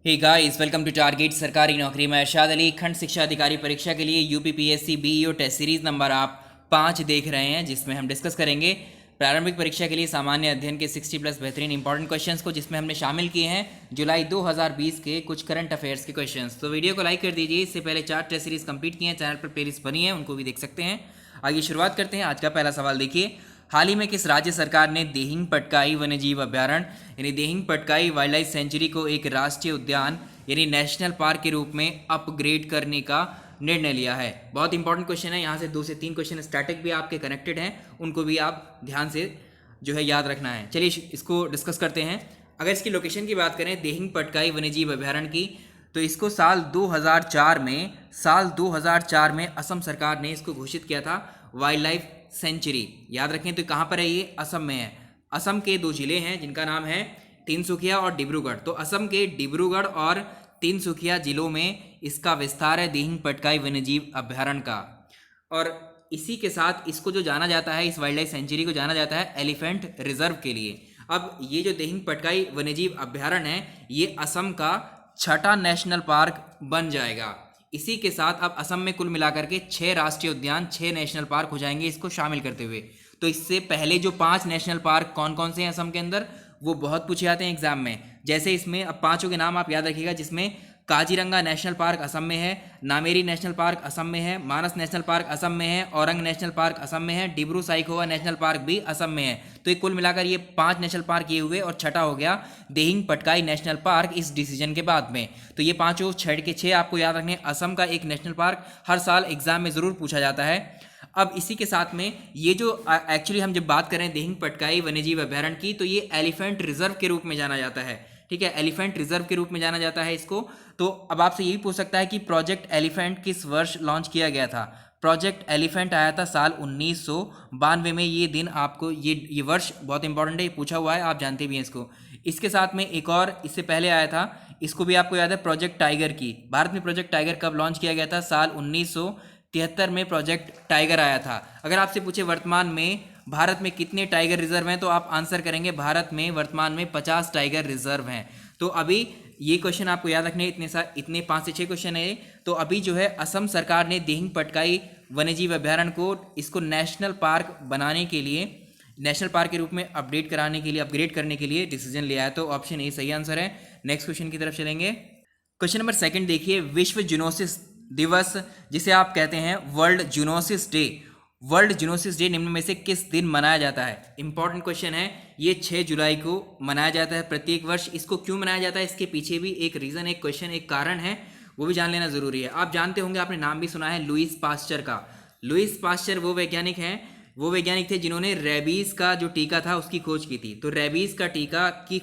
Hey guys, welcome to target Sarkari Naukri. मैं अरशाद अली। खंड शिक्षा अधिकारी परीक्षा के लिए UPPSC BEO test series number आप 5 देख रहे हैं, जिसमें हम डिस्कस करेंगे प्रारंभिक परीक्षा के लिए सामान्य अध्ययन के 60 प्लस बेहतरीन इंपॉर्टेंट क्वेश्चंस को, जिसमें हमने शामिल किए हैं जुलाई 2020 के कुछ करंट अफेयर्स के क्वेश्चंस। तो वीडियो को लाइक कर दीजिए। इससे पहले 4 टेस्ट सीरीज कंप्लीट किए हैं, चैनल पर प्लेलिस्ट बनी है, उनको भी देख सकते हैं। आइए शुरुआत करते हैं। आज का पहला सवाल देखिए, हाल ही में किस राज्य सरकार ने देहिंग पटकाई वन्यजीव अभ्यारण्य यानी Dehing Patkai wild life sanctuary को एक राष्ट्रीय उद्यान यानी नेशनल पार्क के रूप में अपग्रेड करने का निर्णय लिया है? बहुत इंपॉर्टेंट क्वेश्चन है। यहाँ से 2 से 3 क्वेश्चन स्टैटिक भी आपके कनेक्टेड हैं, उनको भी आप ध्यान से जो है याद रखना है। चलिए इसको डिस्कस करते हैं। अगर इसकी लोकेशन की बात करें देहिंग पटकाई वन्यजीव अभ्यारण्य की, तो इसको साल 2004 में असम सरकार ने इसको घोषित किया था वाइल्ड लाइफ सेंचुरी। याद रखें तो कहाँ पर है ये? असम में है। असम के 2 जिले हैं जिनका नाम है तिनसुकिया और डिब्रूगढ़। तो असम के डिब्रूगढ़ और तिनसुकिया जिलों में इसका विस्तार है देहिंग पटकाई वन्यजीव अभ्यारण्य का। और इसी के साथ इसको जो जाना जाता है, इस वाइल्ड लाइफ सेंचुरी को जाना जाता है एलिफेंट रिजर्व के लिए। अब ये जो देहिंग पटकाई वन्यजीव अभ्यारण्य है, ये असम का 6ठा नेशनल पार्क बन जाएगा। इसी के साथ अब असम में कुल मिलाकर के 6 राष्ट्रीय उद्यान, 6 नेशनल पार्क हो जाएंगे इसको शामिल करते हुए। तो इससे पहले जो 5 नेशनल पार्क कौन कौन से हैं असम के अंदर, वो बहुत पूछे जाते हैं एग्जाम में। जैसे इसमें अब 5 के नाम आप याद रखिएगा, जिसमें काजीरंगा नेशनल पार्क असम में है, नामेरी नेशनल पार्क असम में है, मानस नेशनल पार्क असम में है, औरंग नेशनल पार्क असम में है, डिब्रू साइखोवा नेशनल पार्क भी असम में है। तो ये कुल मिलाकर ये 5 नेशनल पार्क ये हुए, और 6ठा हो गया देहिंग पटकाई नेशनल पार्क इस डिसीजन के बाद में। तो ये 5 6 के 6 आपको याद रखने। असम का एक नेशनल पार्क हर साल एग्जाम में ज़रूर पूछा जाता है। अब इसी के साथ में ये जो एक्चुअली हम जब बात करें देहिंग पटकाई वन्यजीव अभ्यारण्य की, तो ये एलिफेंट रिजर्व के रूप में जाना जाता है। ठीक है, एलिफेंट रिजर्व के रूप में जाना जाता है इसको। तो अब आपसे यही पूछ सकता है कि प्रोजेक्ट एलिफेंट किस वर्ष लॉन्च किया गया था? प्रोजेक्ट एलिफेंट आया था साल 1992 में। ये दिन आपको ये वर्ष बहुत इंपॉर्टेंट है, ये पूछा हुआ है, आप जानते भी हैं इसको। इसके साथ में एक और इससे पहले आया था, इसको भी आपको याद है, प्रोजेक्ट टाइगर की। भारत में प्रोजेक्ट टाइगर कब लॉन्च किया गया था? साल 1973 में प्रोजेक्ट टाइगर आया था। अगर आपसे पूछे वर्तमान में भारत में कितने टाइगर रिजर्व हैं, तो आप आंसर करेंगे भारत में वर्तमान में 50 टाइगर रिजर्व हैं। तो अभी ये क्वेश्चन आपको याद रखने, इतने 5 से 6 क्वेश्चन है। तो अभी जो है असम सरकार ने देहिंग पटकाई वन्यजीव अभ्यारण्य को इसको नेशनल पार्क बनाने के लिए, नेशनल पार्क के रूप में अपडेट अपग्रेड करने के लिए डिसीजन लिया है। तो ऑप्शन ए सही आंसर है। नेक्स्ट क्वेश्चन की तरफ चलेंगे। क्वेश्चन नंबर 2 देखिए, विश्व जूनोसिस दिवस, जिसे आप कहते हैं world zoonosis day, world zoonosis day निम्न में से किस दिन मनाया जाता है? इंपॉर्टेंट क्वेश्चन है। ये 6 जुलाई को मनाया जाता है प्रत्येक वर्ष। इसको क्यों मनाया जाता है, इसके पीछे भी एक रीज़न, एक क्वेश्चन, एक कारण है, वो भी जान लेना जरूरी है। आप जानते होंगे, आपने नाम भी सुना है लुईस पास्चर का। लुईस पास्चर वो वैज्ञानिक थे जिन्होंने रेबीज़ का जो टीका था उसकी खोज की थी। तो रेबीज़ का टीके की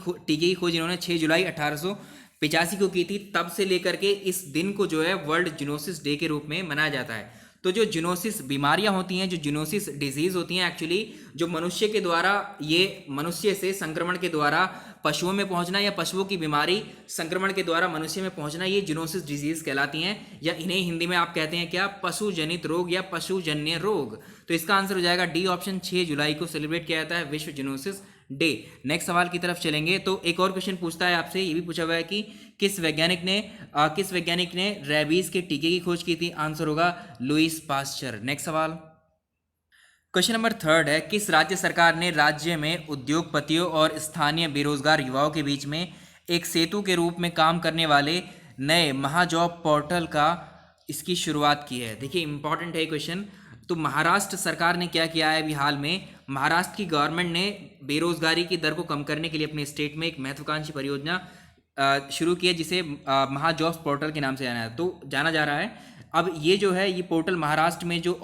खोज इन्होंने 6 जुलाई 1885 को की थी। तब से लेकर के इस दिन को जो है वर्ल्ड जूनोसिस डे के रूप में मनाया जाता है। तो जो जूनोसिस बीमारियां होती हैं, जो जूनोसिस डिजीज होती हैं, एक्चुअली जो मनुष्य के द्वारा, ये मनुष्य से संक्रमण के द्वारा पशुओं में पहुंचना, या पशुओं की बीमारी संक्रमण के द्वारा मनुष्य में पहुंचना, ये जूनोसिस डिजीज कहलाती हैं, या इन्हें हिंदी में आप कहते हैं क्या? पशु जनित रोग या पशुजन्य रोग। तो इसका आंसर हो जाएगा डी ऑप्शन। 6 जुलाई को सेलिब्रेट किया जाता है विश्व जूनोसिस डे। नेक्स्ट सवाल की तरफ चलेंगे। तो एक और क्वेश्चन पूछता है आपसे, ये भी पूछा हुआ है कि किस वैज्ञानिक ने रेबीज के टीके की खोज की थी? आंसर होगा लुईस पास्चर। नेक्स्ट सवाल, क्वेश्चन नंबर 3 है, किस राज्य सरकार ने राज्य में उद्योगपतियों और स्थानीय बेरोजगार युवाओं के बीच में एक सेतु के रूप में काम करने वाले नए महाजॉब पोर्टल का इसकी शुरुआत की है? देखिए इंपॉर्टेंट है क्वेश्चन। तो महाराष्ट्र सरकार ने क्या किया है अभी हाल में? महाराष्ट्र की गवर्नमेंट ने बेरोजगारी की दर को कम करने के लिए अपने स्टेट में एक महत्वाकांक्षी परियोजना शुरू की है, जिसे महाजॉब्स पोर्टल के नाम से जाना जा रहा है। अब ये जो है, ये पोर्टल महाराष्ट्र में जो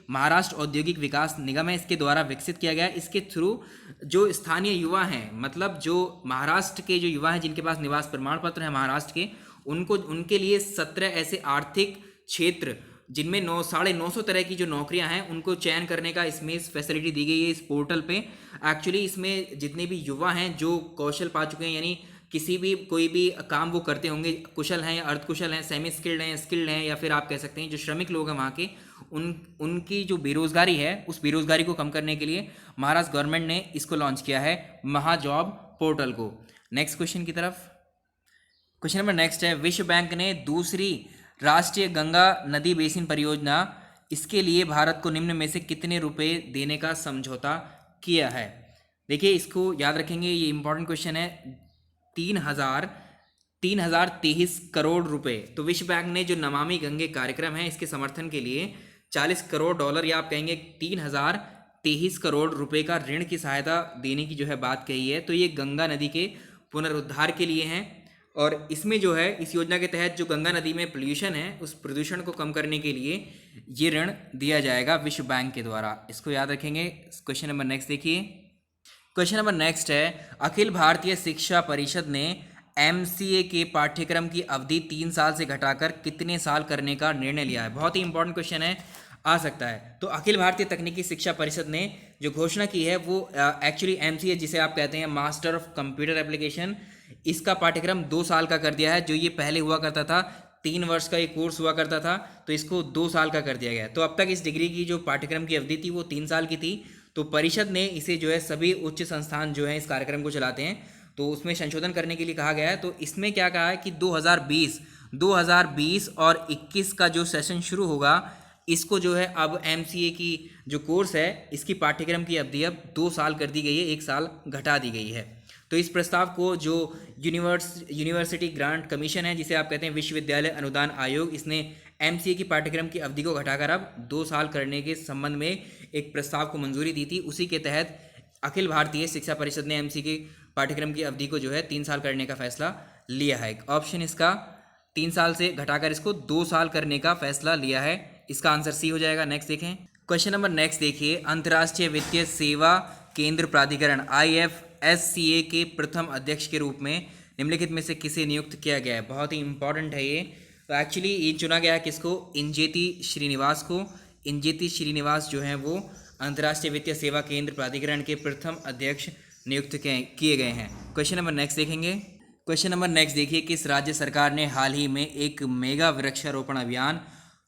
महाराष्ट्र औद्योगिक विकास निगम है, इसके द्वारा विकसित किया गया है। इसके थ्रू जो स्थानीय युवा हैं, मतलब जो महाराष्ट्र के जो युवा हैं जिनके पास निवास प्रमाण पत्र है महाराष्ट्र के, उनके लिए 17 ऐसे आर्थिक क्षेत्र जिनमें 950 तरह की जो नौकरियां हैं, उनको चयन करने का इसमें फैसिलिटी दी गई है इस पोर्टल पे। एक्चुअली इसमें जितने भी युवा हैं जो कौशल पा चुके हैं, यानी कोई भी काम वो करते होंगे, कुशल हैं या अर्धकुशल हैं, सेमी स्किल्ड हैं, स्किल्ड हैं, या फिर आप कह सकते हैं जो श्रमिक लोग हैं वहाँ के, उनकी जो बेरोजगारी है, उस बेरोजगारी को कम करने के लिए महाराष्ट्र गवर्नमेंट ने इसको लॉन्च किया है, महाजॉब पोर्टल को। नेक्स्ट क्वेश्चन की तरफ। क्वेश्चन नंबर नेक्स्ट है, विश्व बैंक ने दूसरी राष्ट्रीय गंगा नदी बेसिन परियोजना, इसके लिए भारत को निम्न में से कितने रुपए देने का समझौता किया है? देखिए इसको याद रखेंगे, ये इंपॉर्टेंट क्वेश्चन है। 3,023 करोड़ रुपए। तो विश्व बैंक ने जो नमामि गंगे कार्यक्रम है इसके समर्थन के लिए 40 करोड़ डॉलर या आप कहेंगे 3,023 करोड़ रुपए का ऋण की सहायता देने की जो है बात कही है। तो ये गंगा नदी के पुनरुद्धार के लिए हैं और इसमें जो है इस योजना के तहत जो गंगा नदी में पोल्यूशन है उस प्रदूषण को कम करने के लिए ये ऋण दिया जाएगा विश्व बैंक के द्वारा। इसको याद रखेंगे। क्वेश्चन नंबर नेक्स्ट देखिए। क्वेश्चन नंबर नेक्स्ट है, अखिल भारतीय शिक्षा परिषद ने MCA के पाठ्यक्रम की अवधि 3 साल से घटाकर कितने साल करने का निर्णय लिया है? बहुत ही इंपॉर्टेंट क्वेश्चन है, आ सकता है। तो अखिल भारतीय तकनीकी शिक्षा परिषद ने जो घोषणा की है वो एक्चुअली MCA जिसे आप कहते हैं मास्टर ऑफ कंप्यूटर एप्लीकेशन, इसका पाठ्यक्रम 2 साल का कर दिया है। जो ये पहले हुआ करता था 3 वर्ष का ये कोर्स हुआ करता था, तो इसको 2 साल का कर दिया गया। तो अब तक इस डिग्री की जो पाठ्यक्रम की अवधि थी वो 3 साल की थी। तो परिषद ने इसे जो है सभी उच्च संस्थान जो है इस कार्यक्रम को चलाते हैं तो उसमें संशोधन करने के लिए कहा गया है। तो इसमें क्या कहा है कि 2020 और 21 का जो सेशन शुरू होगा इसको जो है अब MCA की जो कोर्स है इसकी पाठ्यक्रम की अवधि अब 2 साल कर दी गई है, 1 साल घटा दी गई है। तो इस प्रस्ताव को जो यूनिवर्सिटी ग्रांट कमीशन है जिसे आप कहते हैं विश्वविद्यालय अनुदान आयोग, इसने MCA की पाठ्यक्रम की अवधि को घटाकर अब 2 साल करने के संबंध में एक प्रस्ताव को मंजूरी दी थी। उसी के तहत अखिल भारतीय शिक्षा परिषद ने MCA की पाठ्यक्रम की अवधि को जो है 3 साल करने का फैसला लिया है। ऑप्शन इसका 3 साल से घटाकर इसको 2 साल करने का फैसला लिया है। इसका आंसर सी हो जाएगा। नेक्स्ट देखें। क्वेश्चन नंबर नेक्स्ट देखिए, अंतर्राष्ट्रीय वित्तीय सेवा केंद्र प्राधिकरण IFSCA के प्रथम अध्यक्ष के रूप में निम्नलिखित में से किसे नियुक्त किया गया है? बहुत ही इंपॉर्टेंट है ये। तो एक्चुअली ये चुना गया किसको? इंजेती श्रीनिवास को। इंजेती श्रीनिवास जो हैं वो अंतर्राष्ट्रीय वित्तीय सेवा केंद्र प्राधिकरण के प्रथम अध्यक्ष नियुक्त किए गए हैं। क्वेश्चन नंबर नेक्स्ट देखेंगे। क्वेश्चन नंबर नेक्स्ट देखिए, किस राज्य सरकार ने हाल ही में एक मेगा वृक्षारोपण अभियान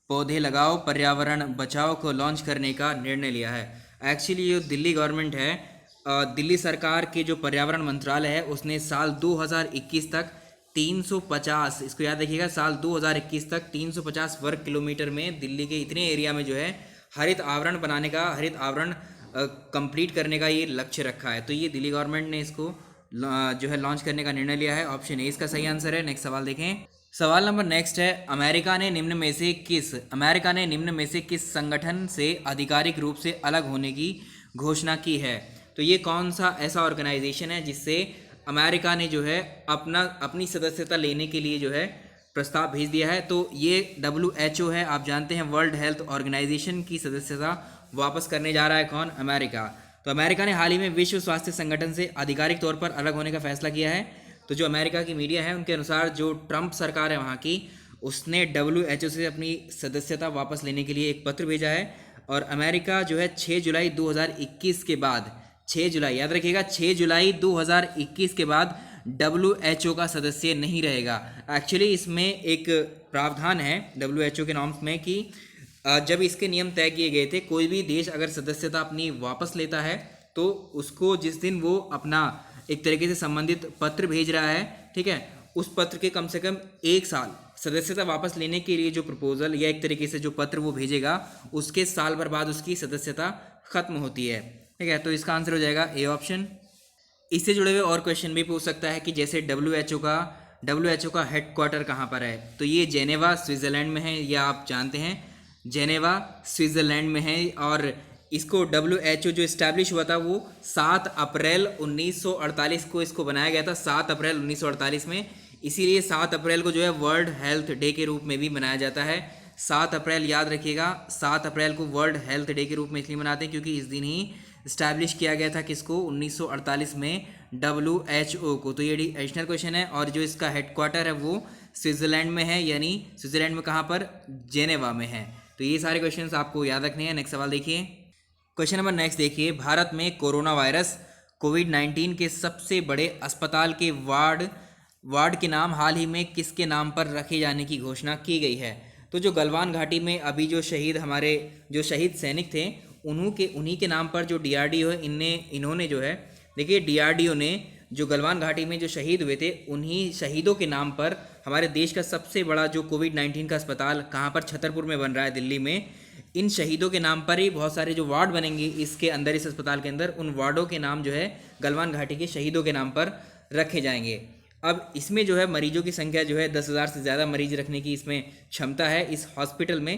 पौधे लगाओ पर्यावरण बचाओ को लॉन्च करने का निर्णय लिया है? एक्चुअली ये दिल्ली गवर्नमेंट है, दिल्ली सरकार के जो पर्यावरण मंत्रालय है उसने साल 2021 तक 350, इसको याद रखिएगा, साल 2021 तक 350 वर्ग किलोमीटर में दिल्ली के इतने एरिया में जो है हरित आवरण बनाने का, हरित आवरण कंप्लीट करने का ये लक्ष्य रखा है। तो ये दिल्ली गवर्नमेंट ने इसको जो है लॉन्च करने का निर्णय लिया है। ऑप्शन ए इसका सही आंसर है। नेक्स्ट सवाल देखें। सवाल नंबर नेक्स्ट है, अमेरिका ने निम्न में से किस संगठन से आधिकारिक रूप से अलग होने की घोषणा की है? तो ये कौन सा ऐसा ऑर्गेनाइजेशन है जिससे अमेरिका ने जो है अपनी सदस्यता लेने के लिए जो है प्रस्ताव भेज दिया है? तो ये WHO है। आप जानते हैं वर्ल्ड हेल्थ ऑर्गेनाइजेशन की सदस्यता वापस करने जा रहा है कौन? अमेरिका। तो अमेरिका ने हाल ही में विश्व स्वास्थ्य संगठन से आधिकारिक तौर पर अलग होने का फैसला किया है। तो जो अमेरिका की मीडिया है उनके अनुसार जो ट्रंप सरकार है वहाँ की, उसने WHO से अपनी सदस्यता वापस लेने के लिए एक पत्र भेजा है और अमेरिका जो है 6 जुलाई 2021 के बाद, 6 जुलाई याद रखिएगा, 6 जुलाई 2021 के बाद WHO का सदस्य नहीं रहेगा। एक्चुअली इसमें एक प्रावधान है WHO के नॉर्म्स में कि जब इसके नियम तय किए गए थे, कोई भी देश अगर सदस्यता अपनी वापस लेता है तो उसको जिस दिन वो अपना एक तरीके से संबंधित पत्र भेज रहा है, ठीक है, उस पत्र के कम से कम 1 साल सदस्यता वापस लेने के लिए जो प्रपोजल या एक तरीके से जो पत्र वो भेजेगा उसके साल भर बाद उसकी सदस्यता खत्म होती है। ठीक है, तो इसका आंसर हो जाएगा ए ऑप्शन। इससे जुड़े हुए और क्वेश्चन भी पूछ सकता है कि जैसे WHO का हेडक्वार्टर कहाँ पर है? तो ये जेनेवा स्विट्ज़रलैंड में है, या आप जानते हैं जेनेवा स्विट्ज़रलैंड में है। और इसको WHO जो इस्टेब्लिश हुआ था वो 7 अप्रैल 1948 को इसको बनाया गया था, 7 अप्रैल 1948 में। इसीलिए 7 अप्रैल को जो है वर्ल्ड हेल्थ डे के रूप में भी मनाया जाता है। 7 अप्रैल याद रखिएगा, 7 अप्रैल को वर्ल्ड हेल्थ डे के रूप में इसलिए मनाते हैं क्योंकि इस दिन ही इस्टेब्लिश किया गया था किसको? 1948 में WHO को। तो ये एडिशनल क्वेश्चन है। और जो इसका हेडक्वार्टर है वो स्विट्ज़रलैंड में है, यानी स्विट्ज़रलैंड में कहाँ पर? जेनेवा में है। तो ये सारे क्वेश्चंस आपको याद रखने हैं। नेक्स्ट सवाल देखिए। क्वेश्चन नंबर नेक्स्ट देखिए, भारत में कोरोना वायरस कोविड-19 के सबसे बड़े अस्पताल के वार्ड के नाम हाल ही में किसके नाम पर रखे जाने की घोषणा की गई है? तो जो गलवान घाटी में अभी जो शहीद सैनिक थे उन्हीं के नाम पर जो DRDO है इन्होंने जो है, देखिए DRDO ने जो गलवान घाटी में जो शहीद हुए थे, उन्हीं शहीदों के नाम पर हमारे देश का सबसे बड़ा जो कोविड-19 का अस्पताल कहाँ पर, छतरपुर में बन रहा है, दिल्ली में। इन शहीदों के नाम पर ही बहुत सारे जो वार्ड बनेंगे इसके अंदर, इस अस्पताल के अंदर, उन वार्डों के नाम जो है गलवान घाटी के शहीदों के नाम पर रखे जाएंगे। अब इसमें जो है मरीजों की संख्या जो है 10,000 से ज़्यादा मरीज रखने की इसमें क्षमता है इस हॉस्पिटल में।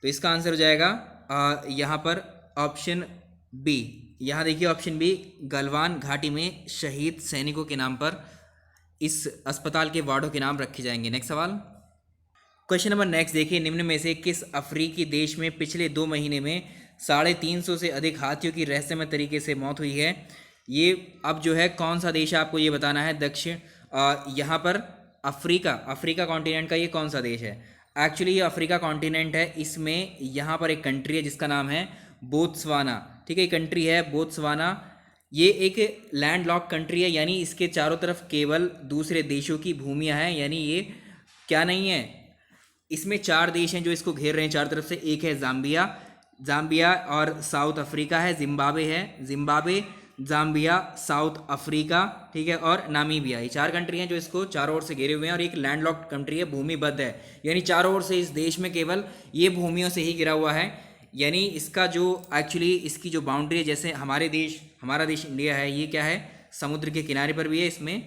तो इसका आंसर हो जाएगा यहाँ पर ऑप्शन बी। यहाँ देखिए ऑप्शन बी, गलवान घाटी में शहीद सैनिकों के नाम पर इस अस्पताल के वार्डों के नाम रखे जाएंगे। नेक्स्ट सवाल, क्वेश्चन नंबर नेक्स्ट देखिए, निम्न में से किस अफ्रीकी देश में पिछले 2 महीने में 350 से अधिक हाथियों की रहस्यमय तरीके से मौत हुई है? ये अब जो है कौन सा देश है आपको ये बताना है। दक्षिण यहाँ पर अफ्रीका कॉन्टिनेंट का ये कौन सा देश है? एक्चुअली ये अफ्रीका कॉन्टिनेंट है। इसमें यहाँ पर एक कंट्री है जिसका नाम है बोत्सवाना। ठीक है, ये कंट्री है बोत्सवाना। ये एक लैंड लॉक कंट्री है, यानी इसके चारों तरफ केवल दूसरे देशों की भूमियाँ हैं, यानी ये क्या नहीं है, इसमें 4 देश हैं जो इसको घेर रहे हैं चारों तरफ से। एक है जाम्बिया और साउथ अफ्रीका है, जिम्बाब्वे, जाम्बिया, साउथ अफ्रीका, ठीक है, और नामीबिया। ये 4 कंट्री हैं जो इसको चारों ओर से घेरे हुए हैं, और एक लैंडलॉक्ड कंट्री है, भूमिबद्ध है, यानी चारों ओर से इस देश में केवल ये भूमियों से ही घिरा हुआ है। यानी इसका जो एक्चुअली इसकी जो बाउंड्री है, जैसे हमारा देश इंडिया है, ये क्या है, समुद्र के किनारे पर भी है। इसमें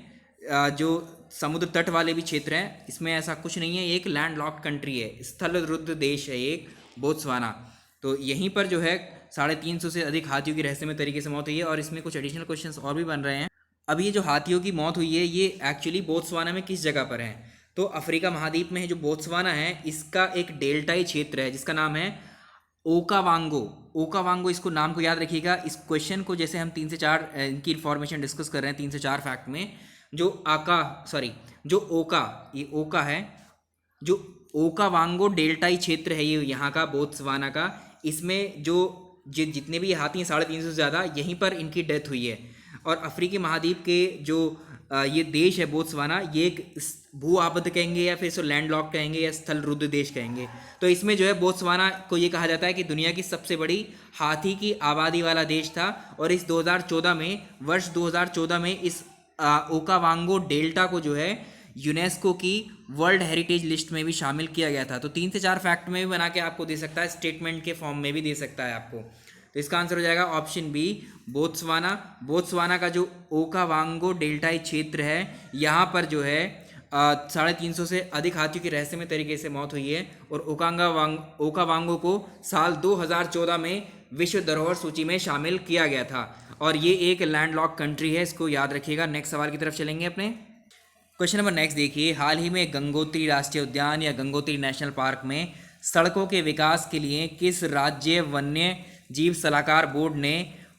जो समुद्र तट वाले भी क्षेत्र हैं, इसमें ऐसा कुछ नहीं है। ये एक लैंडलॉक्ड कंट्री है, स्थलरुद्ध देश है एक बोत्सवाना। तो यहीं पर जो है 350 से अधिक हाथियों की रहस्यमय तरीके से मौत हुई है। और इसमें कुछ एडिशनल क्वेश्चंस और भी बन रहे हैं। अब ये जो हाथियों की मौत हुई है, ये एक्चुअली बोत्सवाना में किस जगह पर है? तो अफ्रीका महाद्वीप में है जो बोत्सवाना है, इसका एक डेल्टाई क्षेत्र है जिसका नाम है ओकावांगो। इसको नाम को याद रखिएगा। इस क्वेश्चन को जैसे हम 3 से 4 इनकी इन्फॉर्मेशन डिस्कस कर रहे हैं, 3 से 4 फैक्ट में, जो ओका है, जो ओकावांगो डेल्टाई क्षेत्र है, ये यहाँ का बोत्सवाना का, इसमें जो जितने भी हाथी हैं 350 से ज़्यादा, यहीं पर इनकी डेथ हुई है। और अफ्रीकी महाद्वीप के जो ये देश है बोत्सवाना, ये एक भू आबद्ध कहेंगे या फिर इसको लैंडलॉक कहेंगे या स्थल रुद्ध देश कहेंगे। तो इसमें जो है बोत्सवाना को ये कहा जाता है कि दुनिया की सबसे बड़ी हाथी की आबादी वाला देश था। और इस वर्ष 2014 में इस ओकावांगो डेल्टा को जो है यूनेस्को की वर्ल्ड हेरिटेज लिस्ट में भी शामिल किया गया था। तो 3 से 4 फैक्ट में भी बना के आपको दे सकता है, स्टेटमेंट के फॉर्म में भी दे सकता है आपको। तो इसका आंसर हो जाएगा ऑप्शन बी, बोत्सवाना का जो ओकावांगो डेल्टाई क्षेत्र है, यहाँ पर जो है 350 से अधिक हाथियों की रहस्यमय तरीके से मौत हुई है। और ओकावांगो को साल 2014 में विश्व धरोहर सूची में शामिल किया गया था। और ये एक लैंडलॉक कंट्री है, इसको याद रखिएगा। नेक्स्ट सवाल की तरफ चलेंगे अपने। क्वेश्चन नंबर नेक्स्ट देखिए, हाल ही में गंगोत्री राष्ट्रीय उद्यान या गंगोत्री नेशनल पार्क में सड़कों के विकास के लिए किस राज्य वन्य जीव सलाहकार बोर्ड ने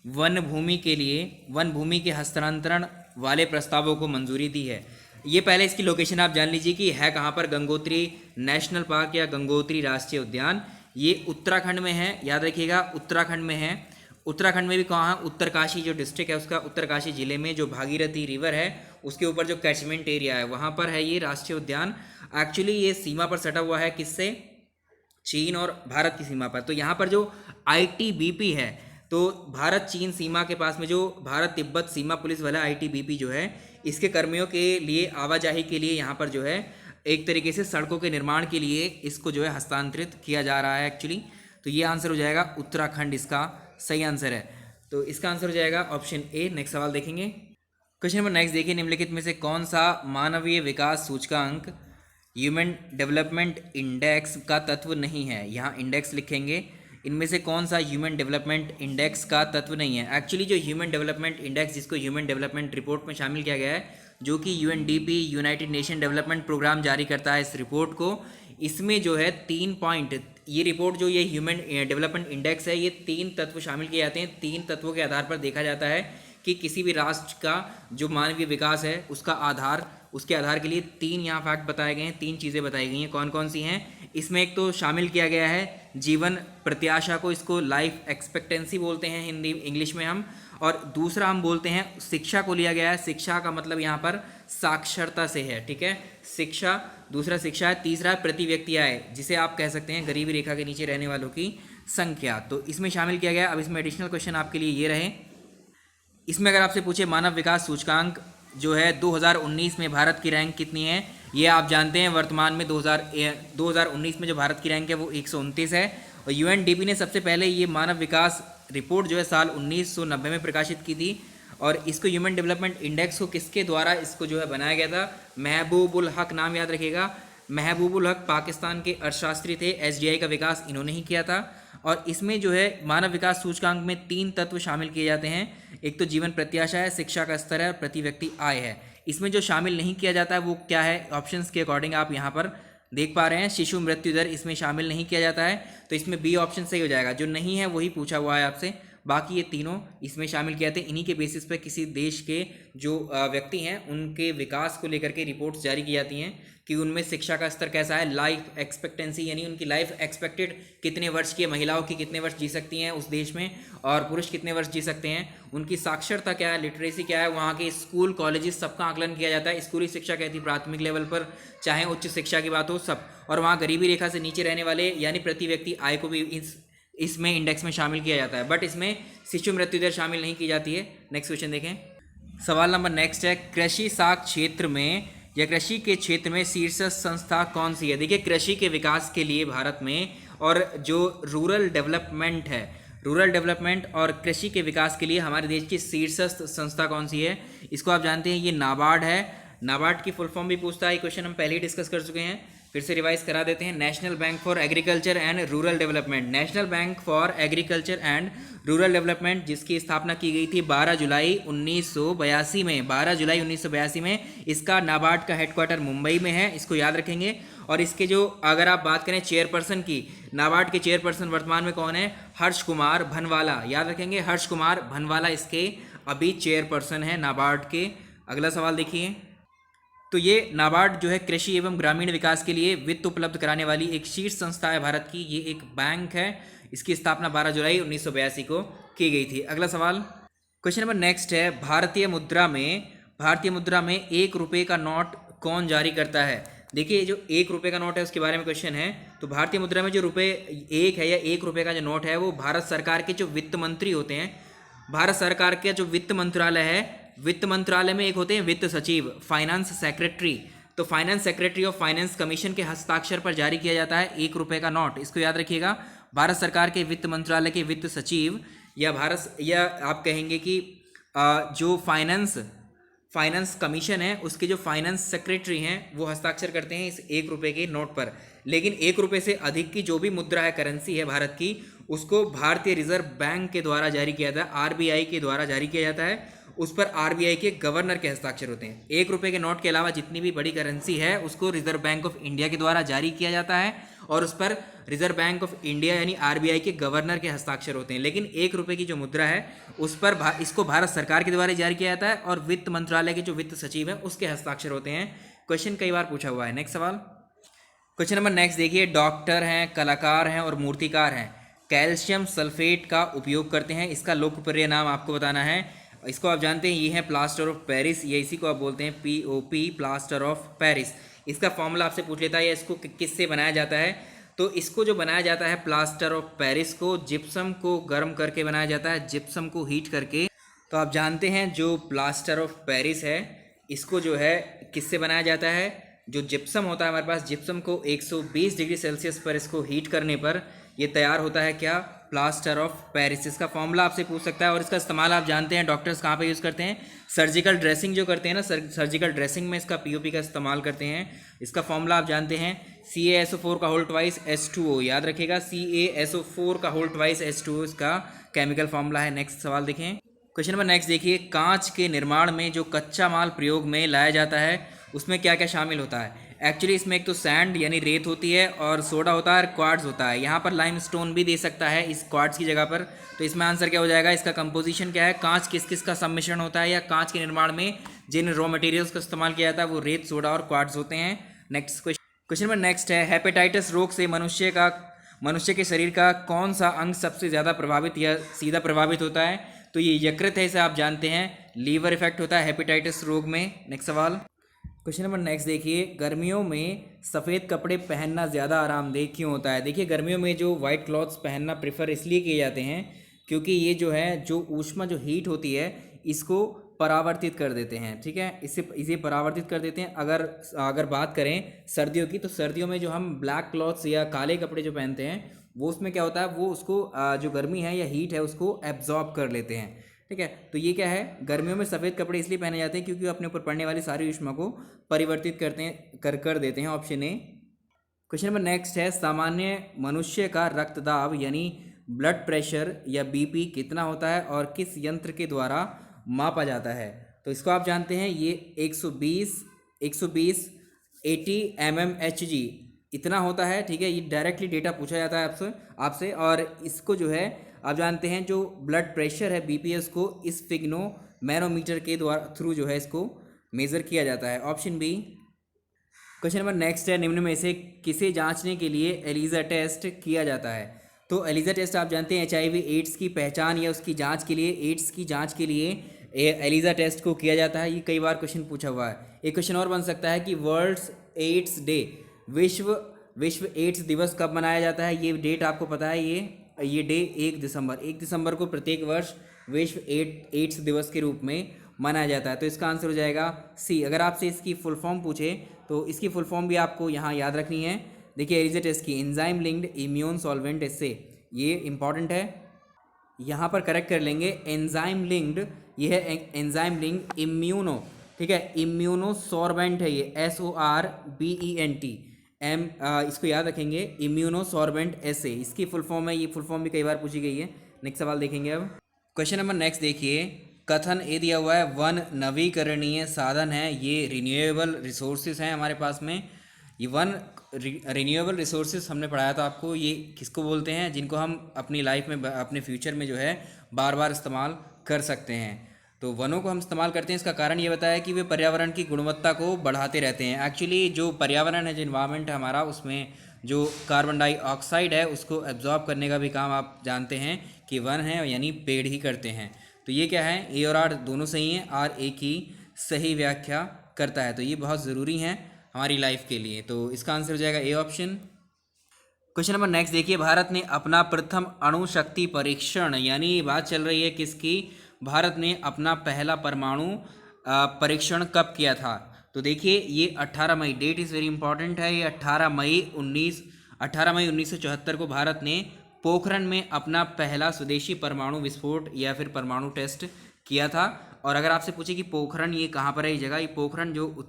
वन भूमि के हस्तांतरण वाले प्रस्तावों को मंजूरी दी है? ये पहले इसकी लोकेशन आप जान लीजिए कि है कहाँ पर। गंगोत्री नेशनल पार्क या गंगोत्री राष्ट्रीय उद्यान, ये उत्तराखंड में है, याद रखिएगा, उत्तराखंड में है। उत्तराखंड में भी कहाँ है? उत्तरकाशी जो डिस्ट्रिक्ट है उसका, उत्तरकाशी जिले में जो भागीरथी रिवर है उसके ऊपर जो कैचमेंट एरिया है वहाँ पर है ये राष्ट्रीय उद्यान। एक्चुअली ये सीमा पर सटा हुआ है, किससे? चीन और भारत की सीमा पर। तो यहाँ पर जो ITBP है, तो भारत चीन सीमा के पास में जो भारत तिब्बत सीमा पुलिस वाला ITBP जो है, इसके कर्मियों के लिए आवाजाही के लिए यहाँ पर जो है एक तरीके से सड़कों के निर्माण के लिए इसको जो है हस्तांतरित किया जा रहा है एक्चुअली। तो ये आंसर हो जाएगा उत्तराखंड, इसका सही आंसर है। तो इसका आंसर हो जाएगा ऑप्शन ए। नेक्स्ट सवाल देखेंगे। क्वेश्चन नंबर नेक्स्ट देखिए, निम्नलिखित में से कौन सा मानवीय विकास सूचकांक ह्यूमन डेवलपमेंट इंडेक्स का तत्व नहीं है? यहाँ इंडेक्स लिखेंगे, इनमें से कौन सा ह्यूमन डेवलपमेंट इंडेक्स का तत्व नहीं है? एक्चुअली जो ह्यूमन डेवलपमेंट इंडेक्स, जिसको ह्यूमन डेवलपमेंट रिपोर्ट में शामिल किया गया है, जो कि UNDP United Nation development programme जारी करता है इस रिपोर्ट को, इसमें जो है 3 पॉइंट, ये रिपोर्ट जो ये ह्यूमन डेवलपमेंट इंडेक्स है, ये 3 तत्व शामिल किए जाते हैं। 3 तत्वों के आधार पर देखा जाता है कि किसी भी राष्ट्र का जो मानवीय विकास है उसका आधार, उसके आधार के लिए 3 यहाँ फैक्ट बताए गए हैं, 3 चीज़ें बताई गई हैं। कौन कौन सी हैं? इसमें एक तो शामिल किया गया है जीवन प्रत्याशा को, इसको लाइफ एक्सपेक्टेंसी बोलते हैं हिंदी इंग्लिश में हम। और दूसरा हम बोलते हैं शिक्षा को लिया गया है, शिक्षा का मतलब यहाँ पर साक्षरता से है, ठीक है, शिक्षा, दूसरा शिक्षा है। तीसरा है प्रति व्यक्ति आय, जिसे आप कह सकते हैं गरीबी रेखा के नीचे रहने वालों की संख्या, तो इसमें शामिल किया गया। अब इसमें एडिशनल क्वेश्चन आपके लिए ये रहे इसमें अगर आपसे पूछे मानव विकास सूचकांक जो है 2019 में भारत की रैंक कितनी है, ये आप जानते हैं वर्तमान में 2019 में जो भारत की रैंक है वो 129 है। और यूएनडीपी ने सबसे पहले ये मानव विकास रिपोर्ट जो है साल 1990 में प्रकाशित की थी। और इसको ह्यूमन डेवलपमेंट इंडेक्स को किसके द्वारा इसको जो है बनाया गया था, महबूबुल हक, नाम याद रखिएगा, महबूबुल हक पाकिस्तान के अर्थशास्त्री थे। एसडीआई का विकास इन्होंने ही किया था। और इसमें जो है मानव विकास सूचकांक में 3 तत्व शामिल किए जाते हैं। एक तो जीवन प्रत्याशा है, शिक्षा का स्तर है और प्रति व्यक्ति आय है। इसमें जो शामिल नहीं किया जाता है वो क्या है, ऑप्शंस के अकॉर्डिंग आप यहाँ पर देख पा रहे हैं। शिशु मृत्यु दर इसमें शामिल नहीं किया जाता है, तो इसमें बी ऑप्शन सही हो जाएगा। जो नहीं है वही पूछा हुआ है आपसे, बाकी ये तीनों इसमें शामिल किए जाते हैं। इन्हीं के बेसिस पे किसी देश के जो व्यक्ति हैं उनके विकास को लेकर के रिपोर्ट्स जारी की जाती हैं कि उनमें शिक्षा का स्तर कैसा है, लाइफ एक्सपेक्टेंसी यानी उनकी लाइफ एक्सपेक्टेड कितने वर्ष की है, महिलाओं की कितने वर्ष जी सकती हैं उस देश में और पुरुष कितने वर्ष जी सकते हैं, उनकी साक्षरता क्या है, लिटरेसी क्या है, वहाँ के स्कूल कॉलेजेस सबका आकलन किया जाता है। स्कूली शिक्षा कहती है प्राथमिक लेवल पर, चाहे उच्च शिक्षा की बात हो, सब। और वहाँ गरीबी रेखा से नीचे रहने वाले यानी प्रति व्यक्ति आय को भी इसमें इंडेक्स में शामिल किया जाता है, बट इसमें शिशु मृत्यु दर शामिल नहीं की जाती है। नेक्स्ट क्वेश्चन देखें। सवाल नंबर नेक्स्ट है, कृषि साख क्षेत्र में या कृषि के क्षेत्र में शीर्ष संस्था कौन सी है। देखिए, कृषि के विकास के लिए भारत में और जो रूरल डेवलपमेंट है, रूरल डेवलपमेंट और कृषि के विकास के लिए हमारे देश की शीर्षस्थ संस्था कौन सी है, इसको आप जानते हैं, ये नाबार्ड है। नाबार्ड की फुल फॉर्म भी पूछता है, क्वेश्चन हम पहले ही डिस्कस कर चुके हैं, फिर से रिवाइज करा देते हैं। National bank for agriculture and rural development, national bank for agriculture and rural development, जिसकी स्थापना की गई थी 12 जुलाई 1982 में, 12 जुलाई 1982 में। इसका नाबार्ड का हेडक्वार्टर मुंबई में है, इसको याद रखेंगे। और इसके जो अगर आप बात करें चेयरपर्सन की, नाबार्ड के चेयरपर्सन वर्तमान में कौन है, हर्ष कुमार भनवाला, याद रखेंगे, हर्ष कुमार भनवाला इसके अभी चेयरपर्सन है नाबार्ड के। अगला सवाल देखिए, तो ये नाबार्ड जो है कृषि एवं ग्रामीण विकास के लिए वित्त उपलब्ध कराने वाली एक शीर्ष संस्था है भारत की, ये एक बैंक है। इसकी स्थापना 12 जुलाई 1982 को की गई थी। अगला सवाल, क्वेश्चन नंबर नेक्स्ट है, भारतीय मुद्रा में 1 रुपये का नोट कौन जारी करता है। देखिए, जो 1 रुपये का नोट है उसके बारे में क्वेश्चन है। तो भारतीय मुद्रा में जो रुपये 1 है या 1 रुपये का जो नोट है वो भारत सरकार के जो वित्त मंत्री होते हैं, भारत सरकार के जो वित्त मंत्रालय है, वित्त मंत्रालय में एक होते हैं वित्त सचिव, फाइनेंस सेक्रेटरी। तो finance secretary of finance commission के हस्ताक्षर पर जारी किया जाता है 1 रुपये का नोट, इसको याद रखिएगा। भारत सरकार के वित्त मंत्रालय के वित्त सचिव या आप कहेंगे कि जो फाइनेंस कमीशन है उसके जो फाइनेंस सेक्रेटरी हैं वो हस्ताक्षर करते हैं इस 1 रुपये के नोट पर। लेकिन 1 रुपये से अधिक की जो भी मुद्रा है, करेंसी है भारत की, उसको भारतीय रिजर्व बैंक के द्वारा जारी किया जाता है, आरबीआई के द्वारा जारी किया जाता है। उस पर आरबीआई के गवर्नर के हस्ताक्षर होते हैं। 1 रुपये के नोट के अलावा जितनी भी बड़ी करेंसी है उसको रिजर्व बैंक ऑफ इंडिया के द्वारा जारी किया जाता है और उस पर रिजर्व बैंक ऑफ इंडिया यानी आरबीआई के गवर्नर के हस्ताक्षर होते हैं। लेकिन 1 रुपये की जो मुद्रा है उस पर इसको भारत सरकार के द्वारा जारी किया जाता है और वित्त मंत्रालय के जो वित्त सचिव हैं उसके हस्ताक्षर होते हैं। क्वेश्चन कई बार पूछा हुआ है। नेक्स्ट सवाल, क्वेश्चन नंबर नेक्स्ट देखिए, डॉक्टर हैं, कलाकार हैं और मूर्तिकार हैं, कैल्शियम सल्फेट का उपयोग करते हैं, इसका लोकप्रिय नाम आपको बताना है। इसको आप जानते हैं, ये है प्लास्टर ऑफ पेरिस, या इसी को आप बोलते हैं POP, प्लास्टर ऑफ पेरिस। इसका फॉर्मूला आपसे पूछ लेता है या इसको किससे बनाया जाता है। तो इसको जो बनाया जाता है प्लास्टर ऑफ पेरिस को जिप्सम को गर्म करके बनाया जाता है, जिप्सम को हीट करके। तो आप जानते हैं जो प्लास्टर ऑफ पेरिस है इसको जो है किससे बनाया जाता है, जो जिप्सम होता है हमारे पास, जिप्सम को 120 डिग्री सेल्सियस पर इसको हीट करने पर ये तैयार होता है क्या, प्लास्टर ऑफ पेरिस। इसका फॉर्मूला आपसे पूछ सकता है और इसका इस्तेमाल आप जानते हैं डॉक्टर्स कहाँ पे यूज़ करते हैं, सर्जिकल ड्रेसिंग जो करते हैं ना, सर्जिकल ड्रेसिंग में इसका POP का इस्तेमाल करते हैं। इसका फॉर्मूला आप जानते हैं CaSO4 का होल ट्वाइस H2O, याद रखिएगा CaSO4 का होल ट्वाइस H2O इसका केमिकल फॉर्मूला है। नेक्स्ट सवाल देखें, क्वेश्चन नंबर नेक्स्ट देखिए, कांच के निर्माण में जो कच्चा माल प्रयोग में लाया जाता है उसमें क्या क्या शामिल होता है। एक्चुअली इसमें एक तो सैंड यानी रेत होती है और सोडा होता है और क्वार्ट्ज होता है। यहाँ पर लाइमस्टोन भी दे सकता है इस क्वार्ट्ज की जगह पर। तो इसमें आंसर क्या हो जाएगा, इसका कंपोजिशन क्या है, कांच किस किस का सम्मिश्रण होता है या कांच के निर्माण में जिन रॉ मटेरियल्स का इस्तेमाल किया जाता है वो रेत, सोडा और क्वार्ट्ज होते हैं। नेक्स्ट क्वेश्चन नंबर नेक्स्ट है, हेपेटाइटिस रोग से मनुष्य के शरीर का कौन सा अंग सबसे ज़्यादा प्रभावित या सीधा प्रभावित होता है। तो ये यकृत है, इसे आप जानते हैं, लीवर इफेक्ट होता है हेपेटाइटिस रोग में। नेक्स्ट सवाल, क्वेश्चन नंबर नेक्स्ट देखिए, गर्मियों में सफ़ेद कपड़े पहनना ज़्यादा आरामदेह क्यों होता है। देखिए, गर्मियों में जो वाइट क्लॉथ्स पहनना प्रेफर इसलिए किए जाते हैं क्योंकि ये जो है जो ऊष्मा जो हीट होती है इसको परावर्तित कर देते हैं, ठीक है, इसे परावर्तित कर देते हैं। अगर बात करें सर्दियों की, तो सर्दियों में जो हम ब्लैक क्लॉथ्स या काले कपड़े जो पहनते हैं, वो उसमें क्या होता है, वो उसको जो गर्मी है या हीट है उसको एब्जॉर्ब कर लेते हैं, ठीक है। तो ये क्या है, गर्मियों में सफ़ेद कपड़े इसलिए पहने जाते हैं क्योंकि वो अपने ऊपर पड़ने वाली सारी ऊष्मा को परिवर्तित कर देते हैं। Option A. Question number next है, सामान्य मनुष्य का रक्तदाब यानी ब्लड प्रेशर या बीपी कितना होता है और किस यंत्र के द्वारा मापा जाता है? तो इसको आप जानते हैं, ये 120 80 mmHg इतना होता है, ठीक है। ये डायरेक्टली डेटा पूछा जाता है आपसे और इसको जो है आप जानते हैं, जो ब्लड प्रेशर है बीपी उसको इस मैनोमीटर के द्वारा थ्रू जो है इसको मेज़र किया जाता है। Option B. Question number next है, निम्न में से किसे जांचने के लिए एलिजा टेस्ट किया जाता है? तो एलिजा टेस्ट आप जानते हैं HIV एड्स की पहचान या उसकी जांच के लिए, एड्स की जांच के लिए एलिजा टेस्ट को किया जाता है। ये कई बार क्वेश्चन पूछा हुआ है। एक क्वेश्चन और बन सकता है कि वर्ल्ड्स एड्स डे, विश्व एड्स दिवस कब मनाया जाता है? ये डेट आपको पता है, ये डे 1 दिसंबर को प्रत्येक वर्ष विश्व एड्स दिवस के रूप में मनाया जाता है। तो इसका आंसर हो जाएगा सी। अगर आपसे इसकी फुल फॉर्म पूछे तो इसकी फुल फॉर्म भी आपको यहाँ याद रखनी है। देखिए, एलिजा टेस्ट की एंजाइम लिंक्ड इम्यून सॉल्वेंट एसे, ये इंपॉर्टेंट है, यहाँ पर करेक्ट कर लेंगे। एंजाइम लिंक्ड, ये है एंजाइम लिंक्ड इम्यूनो, ठीक है, इम्यूनो सॉर्बेंट है ये, SORBENT इसको याद रखेंगे, इम्यूनो सॉर्बेंट एसे, इसकी फुल फॉर्म है। ये फुल फॉर्म भी कई बार पूछी गई है। नेक्स्ट सवाल देखेंगे अब। क्वेश्चन नंबर नेक्स्ट देखिए, कथन ए दिया हुआ है, वन नवीकरणीय साधन है, ये रिन्यूएबल रिसोर्सेज हैं हमारे पास में। ये वन रिन्यूएबल रिसोर्सेज हमने पढ़ाया था आपको, ये किसको बोलते हैं, जिनको हम अपनी लाइफ में, अपने फ्यूचर में जो है बार बार इस्तेमाल कर सकते हैं। तो वनों को हम इस्तेमाल करते हैं, इसका कारण ये बताया कि वे पर्यावरण की गुणवत्ता को बढ़ाते रहते हैं। एक्चुअली जो पर्यावरण है, जो इन्वायरमेंट है हमारा, उसमें जो कार्बन डाइऑक्साइड है उसको एब्जॉर्ब करने का भी काम आप जानते हैं कि वन है यानी पेड़ ही करते हैं। तो ये क्या है, ए और आर दोनों सही हैं, आर ए की सही व्याख्या करता है। तो ये बहुत ज़रूरी है हमारी लाइफ के लिए। तो इसका आंसर हो जाएगा A option. Question number next देखिए, भारत ने अपना प्रथम अणु शक्ति परीक्षण, यानी बात चल रही है किसकी, भारत ने अपना पहला परमाणु परीक्षण कब किया था? तो देखिए, ये 18 मई, डेट इज़ वेरी इंपॉर्टेंट है, ये 18 मई 1974 को भारत ने पोखरण में अपना पहला स्वदेशी परमाणु विस्फोट या फिर परमाणु टेस्ट किया था। और अगर आपसे पूछे कि पोखरण ये कहाँ पर है, ये जगह, ये पोखरण जो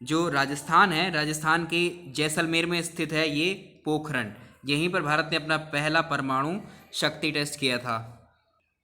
जो राजस्थान है, राजस्थान के जैसलमेर में स्थित है ये पोखरण, यहीं पर भारत ने अपना पहला परमाणु शक्ति टेस्ट किया था।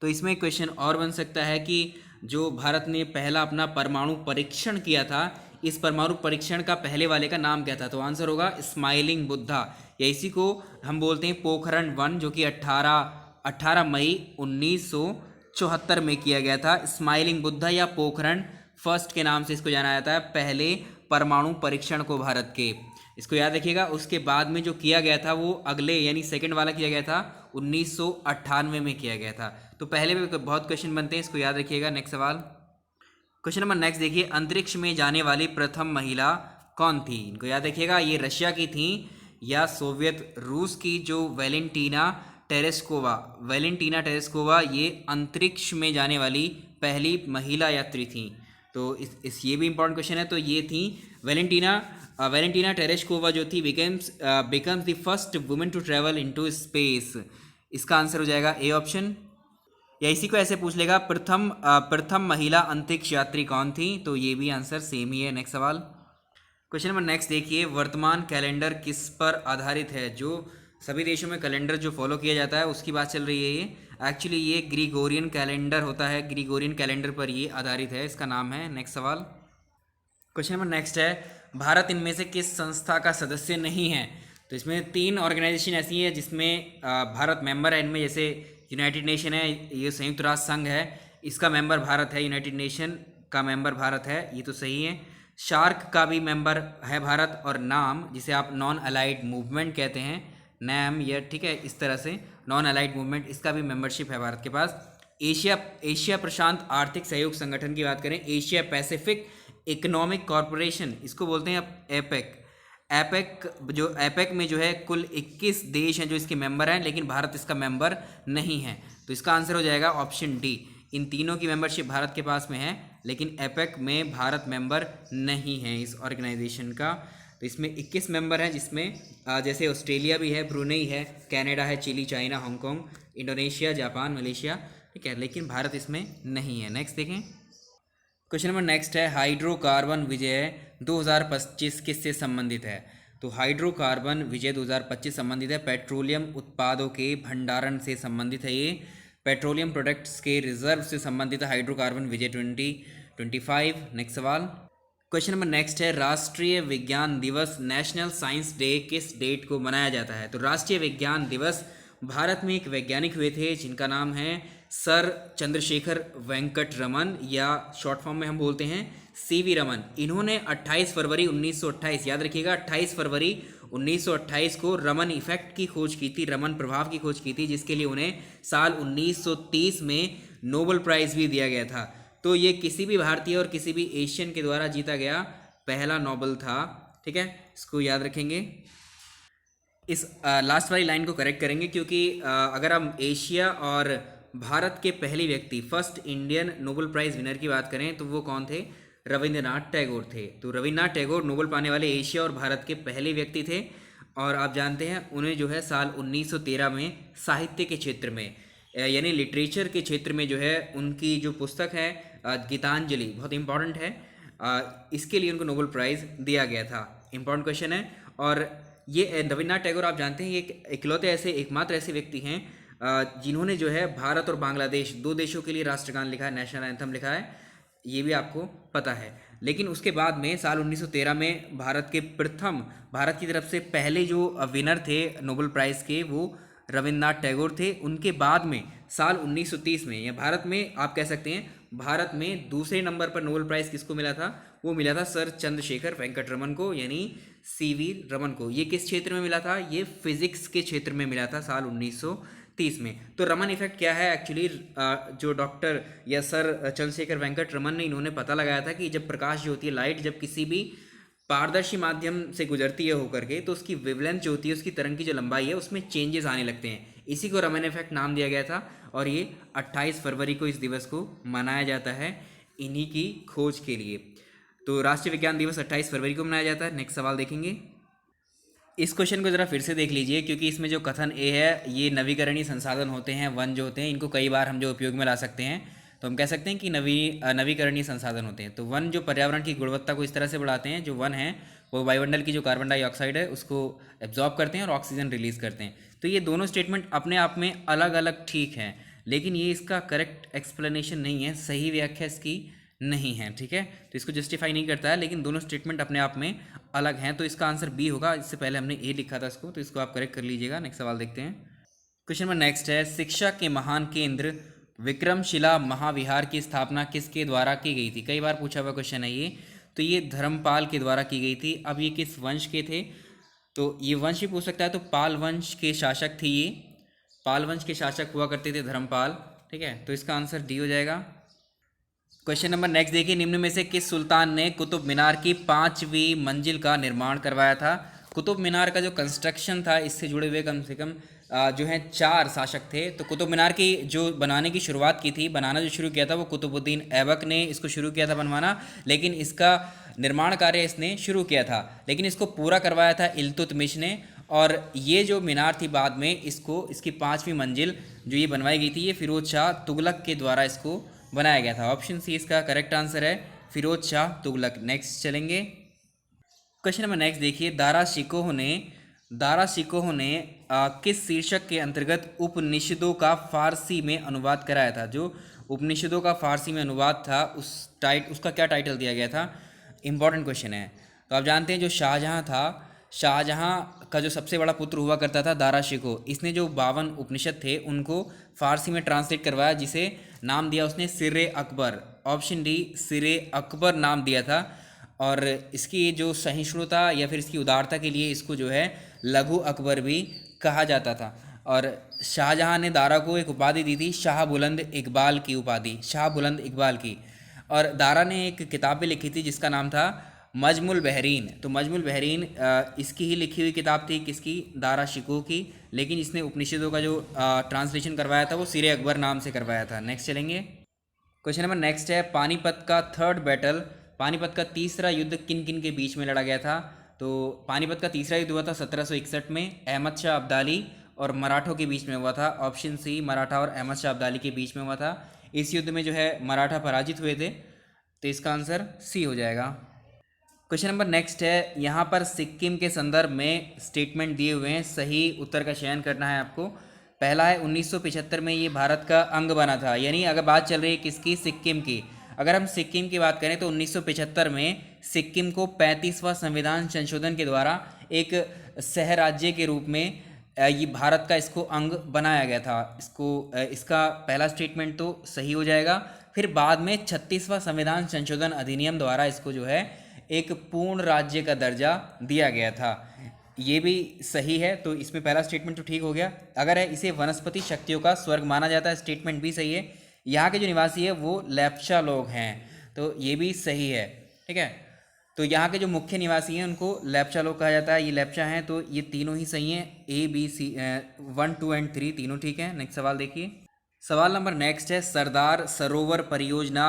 तो इसमें क्वेश्चन और बन सकता है कि जो भारत ने पहला अपना परमाणु परीक्षण किया था, इस परमाणु परीक्षण का पहले वाले का नाम क्या था? तो आंसर होगा स्माइलिंग बुद्धा, या इसी को हम बोलते हैं पोखरण 1, जो कि 18 मई 1974 में किया गया था। स्माइलिंग बुद्धा या पोखरण फर्स्ट के नाम से इसको जाना जाता है, पहले परमाणु परीक्षण को भारत के, इसको याद रखिएगा। उसके बाद में जो किया गया था वो अगले यानी सेकंड वाला किया गया था 1998 में किया गया था। तो पहले भी बहुत क्वेश्चन बनते हैं, इसको याद रखिएगा। नेक्स्ट सवाल, क्वेश्चन नंबर नेक्स्ट देखिए, अंतरिक्ष में जाने वाली प्रथम महिला कौन थी? इनको याद रखिएगा, ये रशिया की थी या सोवियत रूस की, जो वैलेंटीना टेरेस्कोवा ये अंतरिक्ष में जाने वाली पहली महिला यात्री थी। तो ये भी इंपॉर्टेंट क्वेश्चन है। तो ये थी वैलेंटीना टेरेस्कोवा, जो थी becomes the first woman to travel into space. इसका आंसर हो जाएगा ए ऑप्शन। या इसी को ऐसे पूछ लेगा, प्रथम महिला अंतरिक्ष यात्री कौन थी? तो ये भी आंसर सेम ही है। नेक्स्ट सवाल, क्वेश्चन नंबर नेक्स्ट देखिए, वर्तमान कैलेंडर किस पर आधारित है? जो सभी देशों में कैलेंडर जो फॉलो किया जाता है उसकी बात चल रही है। ये एक्चुअली ये ग्रीगोरियन कैलेंडर होता है, ग्रीगोरियन कैलेंडर पर ये आधारित है, इसका नाम है। नेक्स्ट सवाल, क्वेश्चन नंबर नेक्स्ट है, भारत इनमें से किस संस्था का सदस्य नहीं है? तो इसमें 3 ऑर्गेनाइजेशन ऐसी है जिसमें भारत मेंबर है। इनमें जैसे यूनाइटेड नेशन है, ये संयुक्त राष्ट्र संघ है, इसका मेंबर भारत है, यूनाइटेड नेशन का मेंबर भारत है, ये तो सही है। शार्क का भी मेंबर है भारत, और नाम, जिसे आप नॉन अलाइड मूवमेंट कहते हैं, नैम, या ठीक है इस तरह से नॉन अलाइड मूवमेंट, इसका भी मेंबरशिप है भारत के पास। एशिया प्रशांत आर्थिक सहयोग संगठन की बात करें, एशिया पैसिफिक इकोनॉमिक कॉरपोरेशन, इसको बोलते हैं एपेक। एपेक में जो है कुल 21 देश हैं जो इसके मेंबर हैं, लेकिन भारत इसका मेंबर नहीं है। तो इसका आंसर हो जाएगा ऑप्शन डी, इन तीनों की मेंबरशिप भारत के पास में है, लेकिन एपेक में भारत मेंबर नहीं है इस ऑर्गेनाइजेशन का। तो इसमें 21 मेंबर हैं, जिसमें जैसे ऑस्ट्रेलिया भी है, ब्रुनेई है, कनाडा है, Chile, China, Hong Kong, Indonesia, Japan, Malaysia, ठीक है, लेकिन भारत इसमें नहीं है। नेक्स्ट देखें, क्वेश्चन नंबर नेक्स्ट है हाइड्रोकार्बन विजय 2025 किससे संबंधित है? तो हाइड्रोकार्बन विजय 2025 संबंधित है पेट्रोलियम उत्पादों के भंडारण से संबंधित है। ये पेट्रोलियम प्रोडक्ट्स के रिजर्व से संबंधित है हाइड्रोकार्बन विजय 2025। नेक्स्ट सवाल, क्वेश्चन नंबर नेक्स्ट है राष्ट्रीय विज्ञान दिवस नेशनल साइंस डे किस डेट को मनाया जाता है? तो राष्ट्रीय विज्ञान दिवस, भारत में एक वैज्ञानिक हुए थे जिनका नाम है सर चंद्रशेखर वेंकट रमन, या शॉर्ट फॉर्म में हम बोलते हैं सीवी रमन। इन्होंने 28 फरवरी 1928, याद रखिएगा 28 फरवरी 1928 को रमन इफेक्ट की खोज की थी, रमन प्रभाव की खोज की थी, जिसके लिए उन्हें साल 1930 में नोबेल प्राइज़ भी दिया गया था। तो ये किसी भी भारतीय और किसी भी एशियन के द्वारा जीता गया पहला नोबेल था, ठीक है, इसको याद रखेंगे। इस लास्ट वाली लाइन को करेक्ट करेंगे, क्योंकि अगर हम एशिया और भारत के पहले व्यक्ति, first Indian Nobel prize winner की बात करें तो वो कौन थे? रविंद्रनाथ टैगोर थे। तो रविंद्रनाथ टैगोर नोबेल पाने वाले एशिया और भारत के पहले व्यक्ति थे, और आप जानते हैं उन्हें जो है साल 1913 में साहित्य के क्षेत्र में, यानी लिटरेचर के क्षेत्र में जो है उनकी जो पुस्तक है गीतांजलि, बहुत इंपॉर्टेंट है, इसके लिए उनको नोबेल प्राइज़ दिया गया था। इंपॉर्टेंट क्वेश्चन है। और ये रविन्द्रनाथ टैगोर आप जानते हैं ये इकलौते ऐसे, एकमात्र ऐसे व्यक्ति हैं जिन्होंने जो है भारत और बांग्लादेश, दो देशों के लिए राष्ट्रगान लिखा है, नेशनल एंथम लिखा है, ये भी आपको पता है। लेकिन उसके बाद में साल 1913 में भारत के प्रथम, भारत की तरफ से पहले जो विनर थे नोबेल प्राइज़ के, वो रविन्द्रनाथ टैगोर थे। उनके बाद में साल 1930 में, या भारत में आप कह सकते हैं भारत में दूसरे नंबर पर नोबेल प्राइज़ किसको मिला था? वो मिला था सर चंद्रशेखर वेंकट रमन को, यानी सीवी रमन को। ये किस क्षेत्र में मिला था? ये फिजिक्स के क्षेत्र में मिला था साल 1930 में। तो रमन इफेक्ट क्या है? एक्चुअली जो डॉक्टर या सर चंद्रशेखर वेंकट रमन ने, इन्होंने पता लगाया था कि जब प्रकाश जो होती है, लाइट, जब किसी भी पारदर्शी माध्यम से गुजरती है होकर के, तो उसकी वेवलेंथ जो होती है, उसकी तरंग की जो लंबाई है, उसमें चेंजेस आने लगते हैं। इसी को रमन इफेक्ट नाम दिया गया था, और ये 28 फरवरी को इस दिवस को मनाया जाता है इन्हीं की खोज के लिए। तो राष्ट्रीय विज्ञान दिवस 28 फरवरी को मनाया जाता है। नेक्स्ट सवाल देखेंगे। इस क्वेश्चन को ज़रा फिर से देख लीजिए, क्योंकि इसमें जो कथन ए है, ये नवीकरणीय संसाधन होते हैं, वन जो होते हैं, इनको कई बार हम जो उपयोग में ला सकते हैं। तो हम कह सकते हैं कि नवीकरणीय संसाधन होते हैं। तो वन जो पर्यावरण की गुणवत्ता को इस तरह से बढ़ाते हैं, जो वन है वो वायुमंडल की जो कार्बन डाइऑक्साइड है उसको एब्जॉर्ब करते हैं और ऑक्सीजन रिलीज करते हैं। तो ये दोनों स्टेटमेंट अपने आप में अलग अलग ठीक हैं, लेकिन ये इसका करेक्ट एक्सप्लेनेशन नहीं है, सही व्याख्या इसकी नहीं है, ठीक है। तो इसको जस्टिफाई नहीं करता है, लेकिन दोनों स्टेटमेंट अपने आप में अलग हैं। तो इसका आंसर बी होगा। इससे पहले हमने ए लिखा था इसको, तो इसको आप करेक्ट कर लीजिएगा। नेक्स्ट सवाल देखते हैं। क्वेश्चन नंबर नेक्स्ट है शिक्षा के महान केंद्र विक्रमशिला महाविहार की स्थापना किसके द्वारा की गई थी? कई बार पूछा हुआ क्वेश्चन है ये। तो ये धर्मपाल के द्वारा की गई थी। अब ये किस वंश के थे? तो ये वंश भी पूछ सकता है। तो पाल वंश के शासक थे ये, पाल वंश के शासक हुआ करते थे धर्मपाल, ठीक है। तो इसका आंसर डी हो जाएगा। क्वेश्चन नंबर नेक्स्ट देखिए, निम्न में से किस सुल्तान ने कुतुब मीनार की 5वीं मंजिल का निर्माण करवाया था? कुतुब मीनार का जो कंस्ट्रक्शन था, इससे जुड़े हुए कम से कम जो हैं 4 शासक थे। तो कुतुब मीनार की जो बनाने की शुरुआत की थी, बनाना जो शुरू किया था, वो कुतुबुद्दीन ऐबक ने इसको शुरू किया था बनवाना, लेकिन इसका निर्माण कार्य इसने शुरू किया था, लेकिन इसको पूरा करवाया था इल्तुतमिश ने। और ये जो मीनार थी बाद में इसको, इसकी 5वीं मंजिल जो ये बनवाई गई थी, ये फिरोज शाह तुगलक के द्वारा इसको बनाया गया था। ऑप्शन सी इसका करेक्ट आंसर है, फिरोज शाह तुगलक। नेक्स्ट चलेंगे। क्वेश्चन नंबर नेक्स्ट देखिए, दारा शिकोह ने किस शीर्षक के अंतर्गत उपनिषदों का फारसी में अनुवाद कराया था? जो उपनिषदों का फारसी में अनुवाद था, उसका क्या टाइटल दिया गया था? इंपॉर्टेंट क्वेश्चन है। तो आप जानते हैं जो शाहजहाँ था, शाहजहाँ का जो सबसे बड़ा पुत्र हुआ करता था दारा शिकोह, इसने जो 52 उपनिषद थे उनको फारसी में ट्रांसलेट करवाया, जिसे नाम दिया उसने सिर्रे अकबर। ऑप्शन डी सिर्रे अकबर नाम दिया था। और इसकी जो सहिष्णुता या फिर इसकी उदारता के लिए इसको जो है लघु अकबर भी कहा जाता था। और शाहजहाँ ने दारा को एक उपाधि दी थी, शाह बुलंद इकबाल की उपाधि, शाह बुलंद इकबाल की। और दारा ने एक किताब भी लिखी थी जिसका नाम था मजमुल बहरीन। तो मजमुल बहरीन इसकी ही लिखी हुई किताब थी, किसकी? दारा शिकोह की। लेकिन इसने उपनिषदों का जो ट्रांसलेशन करवाया था वो सिरे अकबर नाम से करवाया था। नेक्स्ट चलेंगे। क्वेश्चन नंबर नेक्स्ट है, पानीपत का थर्ड बैटल, पानीपत का तीसरा युद्ध किन किन के बीच में लड़ा गया था? तो पानीपत का तीसरा युद्ध हुआ था 1761 में, अहमद शाह अब्दाली और मराठों के बीच में हुआ था। ऑप्शन सी, मराठा और अहमद शाह अब्दाली के बीच में हुआ था। इस युद्ध में जो है मराठा पराजित हुए थे, तो इसका आंसर सी हो जाएगा। क्वेश्चन नंबर नेक्स्ट है, यहाँ पर सिक्किम के संदर्भ में स्टेटमेंट दिए हुए हैं, सही उत्तर का चयन करना है आपको। पहला है 1975 में ये भारत का अंग बना था, यानी अगर बात चल रही है किसकी? सिक्किम की। अगर हम सिक्किम की बात करें तो 1975 में सिक्किम को 35वां संविधान संशोधन के द्वारा एक शहर राज्य के रूप में ये भारत का इसको अंग बनाया गया था। इसका पहला स्टेटमेंट तो सही हो जाएगा। फिर बाद में 36वां संविधान संशोधन अधिनियम द्वारा इसको जो है एक पूर्ण राज्य का दर्जा दिया गया था, ये भी सही है। तो इसमें पहला स्टेटमेंट तो ठीक हो गया। अगर है इसे वनस्पति शक्तियों का स्वर्ग माना जाता है, स्टेटमेंट भी सही है। यहाँ के जो निवासी है वो लेप्चा लोग हैं, तो ये भी सही है। ठीक है, तो यहाँ के जो मुख्य निवासी हैं उनको लेप्चा लोग कहा जाता है, ये लेप्चा हैं। तो ये तीनों ही सही हैं, ए बी सी 1 2 एंड 3 तीनों ठीक हैं। नेक्स्ट सवाल देखिए। सवाल नंबर नेक्स्ट है, सरदार सरोवर परियोजना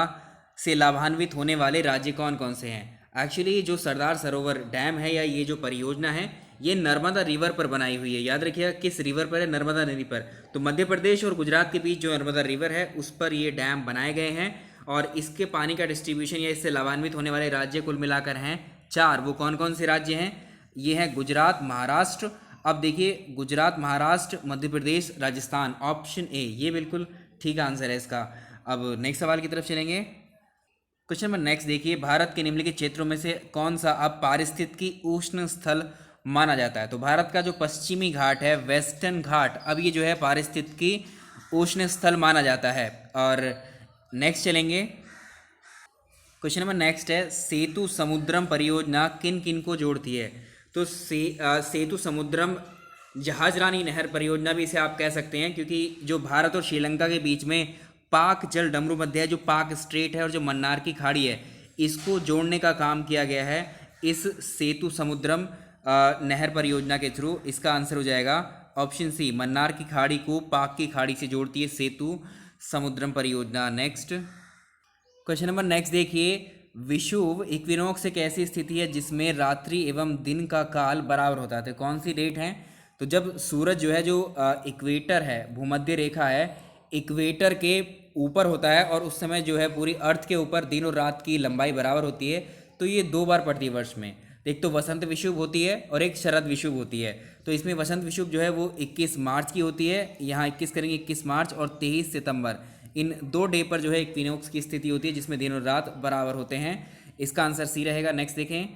से लाभान्वित होने वाले राज्य कौन कौन से हैं? एक्चुअली जो सरदार सरोवर डैम है या ये जो परियोजना है ये नर्मदा रिवर पर बनाई हुई है। याद रखिएगा किस रिवर पर है? नर्मदा नदी पर। तो मध्य प्रदेश और गुजरात के बीच जो नर्मदा रिवर है उस पर ये डैम बनाए गए हैं और इसके पानी का डिस्ट्रीब्यूशन या इससे लाभान्वित होने वाले राज्य कुल मिलाकर हैं 4। वो कौन कौन से राज्य हैं? ये हैं गुजरात, महाराष्ट्र। अब देखिए, गुजरात, महाराष्ट्र, मध्य प्रदेश, राजस्थान। ऑप्शन ए ये बिल्कुल ठीक आंसर है इसका। अब नेक्स्ट सवाल की तरफ चलेंगे। क्वेश्चन नंबर नेक्स्ट देखिए, भारत के निम्नलिखित क्षेत्रों में से कौन सा अब पारिस्थितिकी उष्ण स्थल माना जाता है? तो भारत का जो पश्चिमी घाट है, वेस्टर्न घाट, अब ये जो है पारिस्थितिकी उष्ण स्थल माना जाता है। और नेक्स्ट चलेंगे। क्वेश्चन नंबर नेक्स्ट है, सेतु समुद्रम परियोजना किन किन को जोड़ती है? तो सेतु समुद्रम जहाजरानी नहर परियोजना भी इसे आप कह सकते हैं, क्योंकि जो भारत और श्रीलंका के बीच में पाक जल डमरू मध्य है, जो पाक स्ट्रेट है और जो मन्नार की खाड़ी है, इसको जोड़ने का काम किया गया है इस सेतु समुद्रम नहर परियोजना के थ्रू। इसका आंसर हो जाएगा ऑप्शन सी, मन्नार की खाड़ी को पाक की खाड़ी से जोड़ती है सेतु समुद्रम परियोजना। नेक्स्ट क्वेश्चन नंबर नेक्स्ट देखिए, विषुव इक्विनॉक्स एक ऐसी स्थिति है जिसमें रात्रि एवं दिन का काल बराबर होता है। तो कौन सी डेट है? तो जब सूरज जो है, जो इक्वेटर है, भूमध्य रेखा है, इक्वेटर के ऊपर होता है और उस समय जो है पूरी अर्थ के ऊपर दिन और रात की लंबाई बराबर होती है। तो ये 2 बार पड़ती है वर्ष में। एक तो वसंत विषुव होती है और एक शरद विषुव होती है। तो इसमें वसंत विषुव जो है वो 21 मार्च की होती है, यहाँ 21 करेंगे, 21 मार्च और 23 सितंबर, इन 2 डे पर जो है इक्विनॉक्स की स्थिति होती है जिसमें दिन और रात बराबर होते हैं। इसका आंसर सी रहेगा। नेक्स्ट देखें,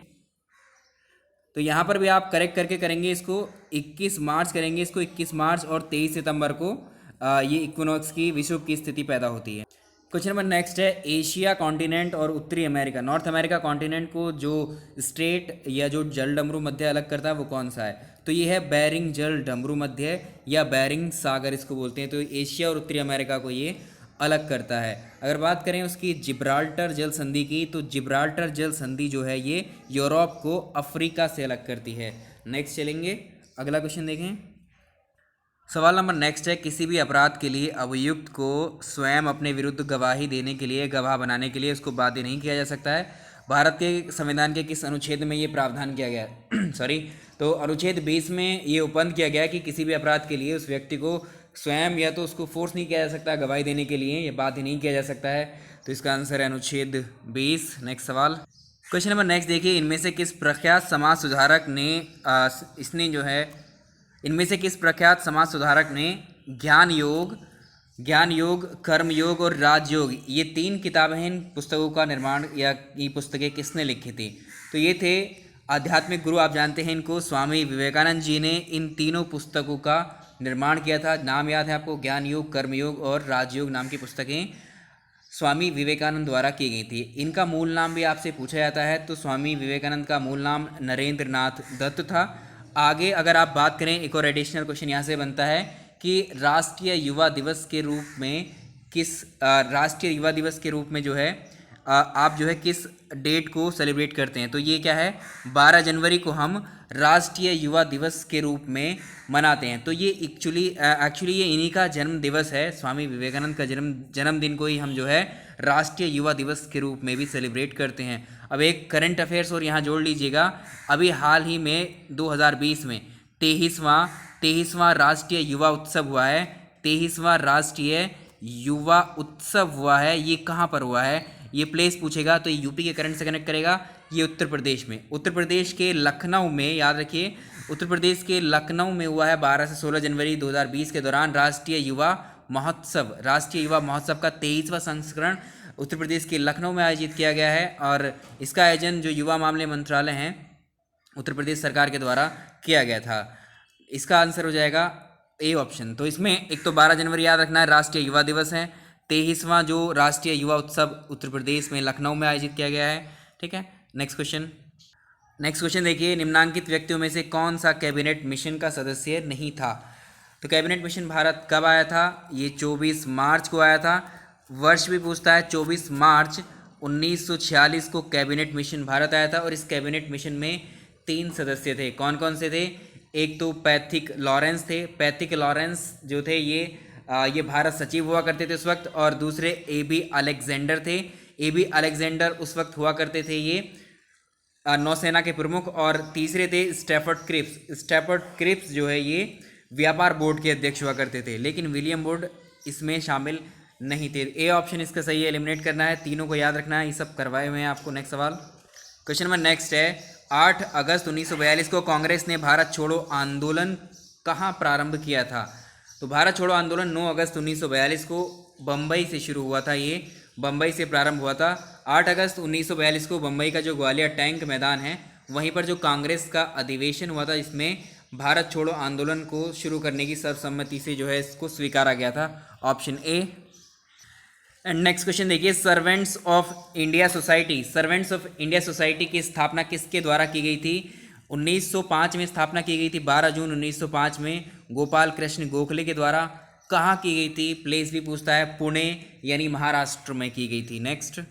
तो यहाँ पर भी आप करेक्ट करके करेंगे, इसको 21 मार्च करेंगे, इसको 21 मार्च और 23 सितंबर को ये इक्विनॉक्स की विषुव की स्थिति पैदा होती है। क्वेश्चन नंबर नेक्स्ट है, एशिया कॉन्टिनेंट और उत्तरी अमेरिका, नॉर्थ अमेरिका कॉन्टिनेंट को जो स्ट्रेट या जो जल डमरू मध्य अलग करता है वो कौन सा है? तो ये है बेरिंग जल डमरू मध्य या बेरिंग सागर इसको बोलते हैं। तो एशिया और उत्तरी अमेरिका को ये अलग करता है। अगर बात करें उसकी जिब्राल्टर जल संधि की, तो जिब्राल्टर जल संधि जो है ये यूरोप को अफ्रीका से अलग करती है। नेक्स्ट चलेंगे, अगला क्वेश्चन देखें। सवाल नंबर नेक्स्ट है, किसी भी अपराध के लिए अभियुक्त को स्वयं अपने विरुद्ध गवाही देने के लिए, गवाह बनाने के लिए उसको बाध्य नहीं किया जा सकता है। भारत के संविधान के किस अनुच्छेद में ये प्रावधान किया गया है? सॉरी, तो अनुच्छेद 20 में ये उपबंध किया गया है कि किसी भी अपराध के लिए उस व्यक्ति को स्वयं या तो उसको फोर्स नहीं किया जा सकता गवाही देने के लिए, या बाध्य नहीं किया जा सकता है। तो इसका आंसर है अनुच्छेद 20। नेक्स्ट सवाल, क्वेश्चन नंबर नेक्स्ट देखिए, इनमें से किस प्रख्यात समाज सुधारक ने इनमें से किस प्रख्यात समाज सुधारक ने ज्ञान योग, कर्म योग और राजयोग, ये 3 किताबें इन पुस्तकों का निर्माण या ये पुस्तकें किसने लिखी थी? तो ये थे आध्यात्मिक गुरु, आप जानते हैं इनको, स्वामी विवेकानंद जी ने इन तीनों पुस्तकों का निर्माण किया था। नाम याद है आपको? ज्ञान योग, कर्म योग और राजयोग नाम की पुस्तकें स्वामी विवेकानंद द्वारा की गई थी। इनका मूल नाम भी आपसे पूछा जाता है। तो स्वामी विवेकानंद का मूल नाम नरेंद्र नाथ दत्त था। आगे अगर आप बात करें, एक और एडिशनल क्वेश्चन यहाँ से बनता है कि राष्ट्रीय युवा दिवस के रूप में जो है आप जो है किस डेट को सेलिब्रेट करते हैं? तो ये क्या है, 12 जनवरी को हम राष्ट्रीय युवा दिवस के रूप में मनाते हैं। तो ये एक्चुअली ये इन्हीं का जन्म दिवस है, स्वामी विवेकानंद का जन्मदिन को ही हम जो है राष्ट्रीय युवा दिवस के रूप में भी सेलिब्रेट करते हैं। अब एक करंट अफेयर्स और यहाँ जोड़ लीजिएगा, अभी हाल ही में 2020 में 23वां राष्ट्रीय युवा उत्सव हुआ है। 23वां राष्ट्रीय युवा उत्सव हुआ है, ये कहाँ पर हुआ है? ये प्लेस पूछेगा तो ये यूपी के करंट से कनेक्ट करेगा। ये उत्तर प्रदेश में, उत्तर प्रदेश के लखनऊ में, याद रखिए उत्तर प्रदेश के लखनऊ में हुआ है 12 से 16 जनवरी 2020 के दौरान राष्ट्रीय युवा महोत्सव। राष्ट्रीय युवा महोत्सव का 23वां संस्करण उत्तर प्रदेश के लखनऊ में आयोजित किया गया है और इसका आयोजन जो युवा मामले मंत्रालय हैं उत्तर प्रदेश सरकार के द्वारा किया गया था। इसका आंसर हो जाएगा ए ऑप्शन। तो इसमें एक तो 12 जनवरी याद रखना है, राष्ट्रीय युवा दिवस है। 23वां जो राष्ट्रीय युवा उत्सव उत्तर प्रदेश में लखनऊ में आयोजित किया गया है। ठीक है, नेक्स्ट क्वेश्चन देखिए, निम्नांकित व्यक्तियों में से कौन सा कैबिनेट मिशन का सदस्य नहीं था? तो कैबिनेट मिशन भारत कब आया था? ये 24 मार्च को आया था। वर्ष भी पूछता है, 24 मार्च 1946 को कैबिनेट मिशन भारत आया था और इस कैबिनेट मिशन में 3 सदस्य थे। कौन कौन से थे? एक तो पैथिक लॉरेंस थे। पैथिक लॉरेंस जो थे ये भारत सचिव हुआ करते थे उस वक्त, और दूसरे AB अलेक्जेंडर थे। AB अलेक्जेंडर उस वक्त हुआ करते थे ये नौसेना के प्रमुख, और तीसरे थे स्टैफर्ड क्रिप्स। स्टैफर्ड क्रिप्स जो है ये व्यापार बोर्ड के अध्यक्ष हुआ करते थे, लेकिन विलियम बोर्ड इसमें शामिल नहीं थे। ए ऑप्शन इसका सही है, एलिमिनेट करना है, तीनों को याद रखना है, ये सब करवाए हुए हैं आपको। नेक्स्ट सवाल, क्वेश्चन नंबर नेक्स्ट है, 8 अगस्त 1942 को कांग्रेस ने भारत छोड़ो आंदोलन कहाँ प्रारंभ किया था? तो भारत छोड़ो आंदोलन 9 अगस्त 1942 को बम्बई से शुरू हुआ था। ये बम्बई से प्रारंभ हुआ था। 8 अगस्त 1942 को बम्बई का जो ग्वालियर टैंक मैदान है वहीं पर जो कांग्रेस का अधिवेशन हुआ था, इसमें भारत छोड़ो आंदोलन को शुरू करने की सर्वसम्मति से जो है इसको स्वीकारा गया था। Option A. And next question देखिए, सर्वेंट्स ऑफ इंडिया सोसाइटी की स्थापना किसके द्वारा की गई थी? 1905 में स्थापना की गई थी, 12 जून 1905 में गोपाल कृष्ण गोखले के द्वारा। कहाँ की गई थी? प्लेस भी पूछता है, पुणे यानी महाराष्ट्र में की गई थी। नेक्स्ट,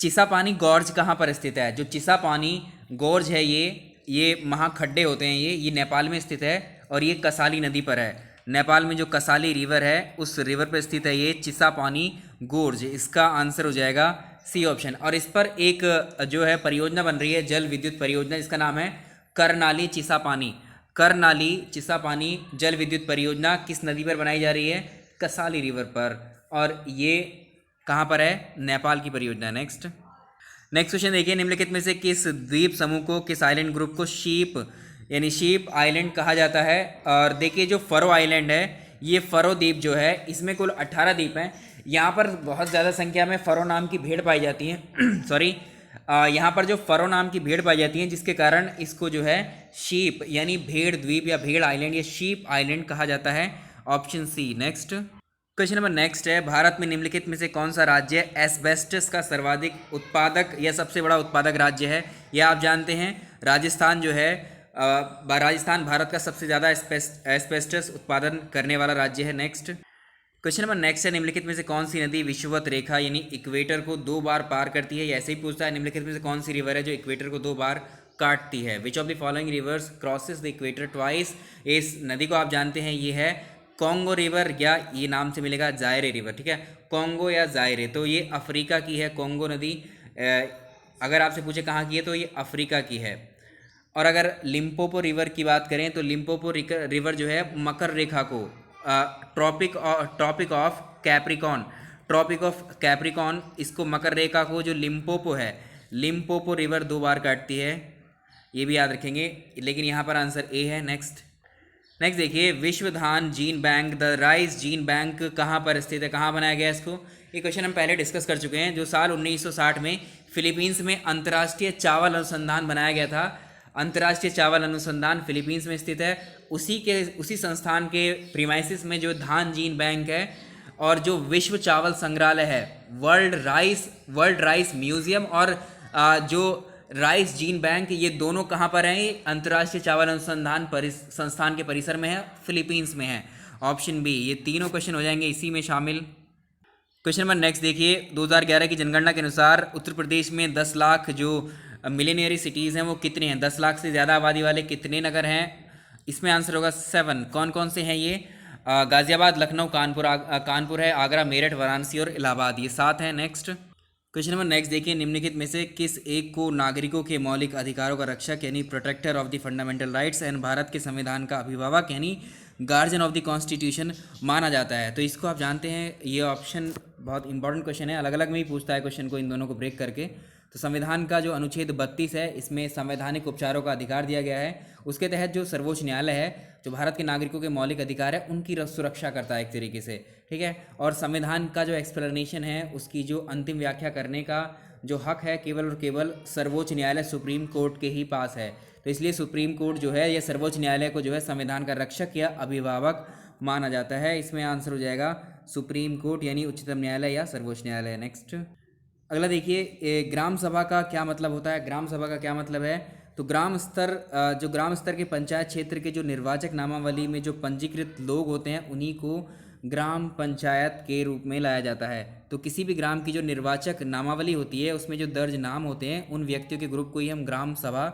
चिसापानी गॉर्ज कहाँ पर स्थित है? जो चिसापानी गॉर्ज है ये महाखड्डे होते हैं, ये नेपाल में स्थित है और ये कसाली नदी पर है। नेपाल में जो कसाली रिवर है उस रिवर पर स्थित है ये चिसापानी गोर्ज। इसका आंसर हो जाएगा सी ऑप्शन। और इस पर एक जो है परियोजना बन रही है, जल विद्युत परियोजना, जिसका नाम है करनाली चिसापानी जल विद्युत परियोजना। किस नदी पर बनाई जा रही है? कसाली रिवर पर, और ये कहाँ पर है? नेपाल की परियोजना। नेक्स्ट क्वेश्चन देखिए, निम्नलिखित में से किस द्वीप समूह को, किस आइलैंड ग्रुप को शीप आइलैंड कहा जाता है? और देखिए जो फरो आइलैंड है, ये फरो द्वीप जो है, इसमें कुल 18 द्वीप हैं। यहाँ पर बहुत ज़्यादा संख्या में फरो नाम की भेड़ पाई जाती हैं सॉरी, यहाँ पर जो फरो नाम की भेड़ पाई जाती हैं, जिसके कारण इसको जो है शीप यानी भेड़ द्वीप या भेड़ आइलैंड या शीप आइलैंड कहा जाता है। Option C. Next question number next है, भारत में निम्नलिखित में से कौन सा राज्य एस्बेस्टस का सर्वाधिक उत्पादक या सबसे बड़ा उत्पादक राज्य है? यह आप जानते हैं, राजस्थान जो है राजस्थान भारत का सबसे ज़्यादा एस्बेस्टस उत्पादन करने वाला राज्य है। नेक्स्ट क्वेश्चन नंबर नेक्स्ट है, निम्नलिखित में से कौन सी नदी विषुवत रेखा यानी इक्वेटर को 2 बार पार करती है? ऐसे ही पूछता है, निम्नलिखित में से कौन सी रिवर है जो इक्वेटर को 2 बार काटती है? Which of the following rivers crosses the equator twice? इस नदी को आप जानते हैं, ये है कॉन्गो रिवर, या ये नाम से मिलेगा जायरे रिवर। ठीक है, कॉन्गो या जायरे, तो ये अफ्रीका की है कॉन्गो नदी। अगर आपसे पूछे कहाँ की है तो ये अफ्रीका की है। और अगर लिम्पोपो रिवर की बात करें तो लिम्पोपो रिवर जो है मकर रेखा को ट्रॉपिक ऑफ कैप्रिकॉन इसको मकर रेखा को जो लिम्पोपो है, लिम्पोपो रिवर 2 बार काटती है, ये भी याद रखेंगे। लेकिन यहाँ पर आंसर ए है। नेक्स्ट देखिए, विश्व धान gene bank, the rice gene bank कहाँ पर स्थित है? कहाँ बनाया गया इसको? ये क्वेश्चन हम पहले डिस्कस कर चुके हैं। जो साल 1960 में फिलीपींस में अंतर्राष्ट्रीय चावल अनुसंधान बनाया गया था, अंतर्राष्ट्रीय चावल अनुसंधान फिलीपींस में स्थित है। उसी संस्थान के प्रीमाइसिस में जो धान जीन बैंक है और जो विश्व चावल संग्रहालय है, वर्ल्ड राइस म्यूजियम और जो राइस जीन बैंक, ये दोनों कहाँ पर हैं? अंतर्राष्ट्रीय चावल अनुसंधान संस्थान के परिसर में है, फिलीपींस में है। Option B. ये तीनों क्वेश्चन हो जाएंगे इसी में शामिल। क्वेश्चन नंबर नेक्स्ट देखिए, 2011 की जनगणना के अनुसार उत्तर प्रदेश में 10 लाख जो मिलेनियरी सिटीज़ हैं वो कितने हैं? 10 लाख से ज़्यादा आबादी वाले कितने नगर हैं? इसमें आंसर होगा 7। कौन कौन से हैं ये? गाज़ियाबाद, लखनऊ, कानपुर है, आगरा, मेरठ, वाराणसी और इलाहाबाद, ये 7 हैं। नेक्स्ट क्वेश्चन नंबर नेक्स्ट देखिए, निम्नलिखित में से किस एक को नागरिकों के मौलिक अधिकारों का रक्षक यानी protector of the fundamental rights and Bharat के संविधान का अभिभावक यानी गार्जियन ऑफ द कॉन्स्टिट्यूशन माना जाता है? तो इसको आप जानते हैं, ये ऑप्शन बहुत इंपॉर्टेंट क्वेश्चन है, अलग अलग में ही पूछता है क्वेश्चन को, इन दोनों को ब्रेक करके। तो संविधान का जो अनुच्छेद 32 है, इसमें संवैधानिक उपचारों का अधिकार दिया गया है। उसके तहत जो सर्वोच्च न्यायालय है, जो भारत के नागरिकों के मौलिक अधिकार है उनकी सुरक्षा करता है एक तरीके से, ठीक है। और संविधान का जो एक्सप्लेनेशन है, उसकी जो अंतिम व्याख्या करने का जो हक है केवल और केवल सर्वोच्च न्यायालय सुप्रीम कोर्ट के ही पास है। तो इसलिए सुप्रीम कोर्ट जो है, यह सर्वोच्च न्यायालय को जो है संविधान का रक्षक या अभिभावक माना जाता है। इसमें आंसर हो जाएगा सुप्रीम कोर्ट यानी उच्चतम न्यायालय या सर्वोच्च न्यायालय। नेक्स्ट अगला देखिए, ग्राम सभा का क्या मतलब होता है? ग्राम सभा का क्या मतलब है? तो ग्राम स्तर के पंचायत क्षेत्र के जो निर्वाचक नामावली में जो पंजीकृत लोग होते हैं उन्हीं को ग्राम पंचायत के रूप में लाया जाता है। तो किसी भी ग्राम की जो निर्वाचक नामावली होती है उसमें जो दर्ज नाम होते हैं उन व्यक्तियों के ग्रुप को ही हम ग्राम सभा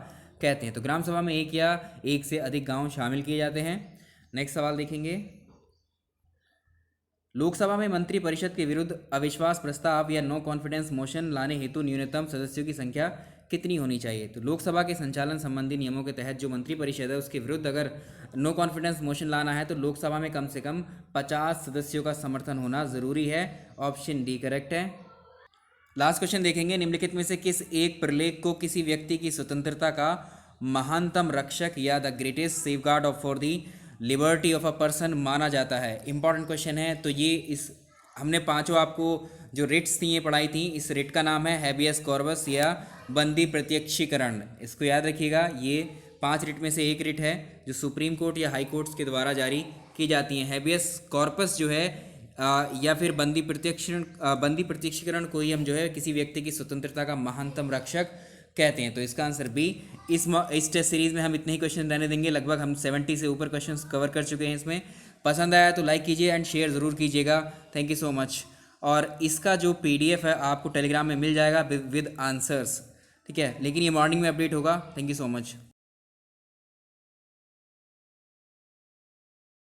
कहते हैं। तो ग्राम सभा में एक या एक से अधिक गांव शामिल किए जाते हैं। नेक्स्ट सवाल देखेंगे, लोकसभा में मंत्री परिषद के विरुद्ध अविश्वास प्रस्ताव या नो कॉन्फिडेंस मोशन लाने हेतु न्यूनतम सदस्यों की संख्या कितनी होनी चाहिए? तो लोकसभा के संचालन संबंधी नियमों के तहत जो मंत्री परिषद है उसके विरुद्ध अगर नो कॉन्फिडेंस मोशन लाना है तो लोकसभा में कम से कम 50 सदस्यों का समर्थन होना जरूरी है। ऑप्शन डी करेक्ट है। लास्ट क्वेश्चन देखेंगे, निम्नलिखित में से किस एक प्रलेख को किसी व्यक्ति की स्वतंत्रता का महानतम रक्षक या the greatest safeguard of for the liberty of a person माना जाता है? इंपॉर्टेंट क्वेश्चन है। तो ये इस हमने पांचों आपको जो रिट्स थी ये पढ़ाई थी, इस रिट का नाम है हैबियस कॉर्पस या बंदी प्रत्यक्षीकरण। इसको याद रखिएगा, ये 5 रिट में से एक रिट है जो सुप्रीम कोर्ट या हाई कोर्ट्स के द्वारा जारी की जाती हैं। हैबियस कॉर्पस जो है या फिर बंदी प्रत्यक्षीकरण को ही हम जो है किसी व्यक्ति की स्वतंत्रता का महानतम रक्षक कहते हैं। तो इसका आंसर बी। इस टेस्ट सीरीज में हम इतने ही क्वेश्चन रहने देंगे, लगभग हम 70 से ऊपर क्वेश्चंस कवर कर चुके हैं इसमें। पसंद आया तो लाइक कीजिए एंड शेयर ज़रूर कीजिएगा। Thank you so much. और इसका जो PDF है आपको टेलीग्राम में मिल जाएगा विद आंसर्स, ठीक है, लेकिन ये मॉर्निंग में अपडेट होगा। Thank you so much.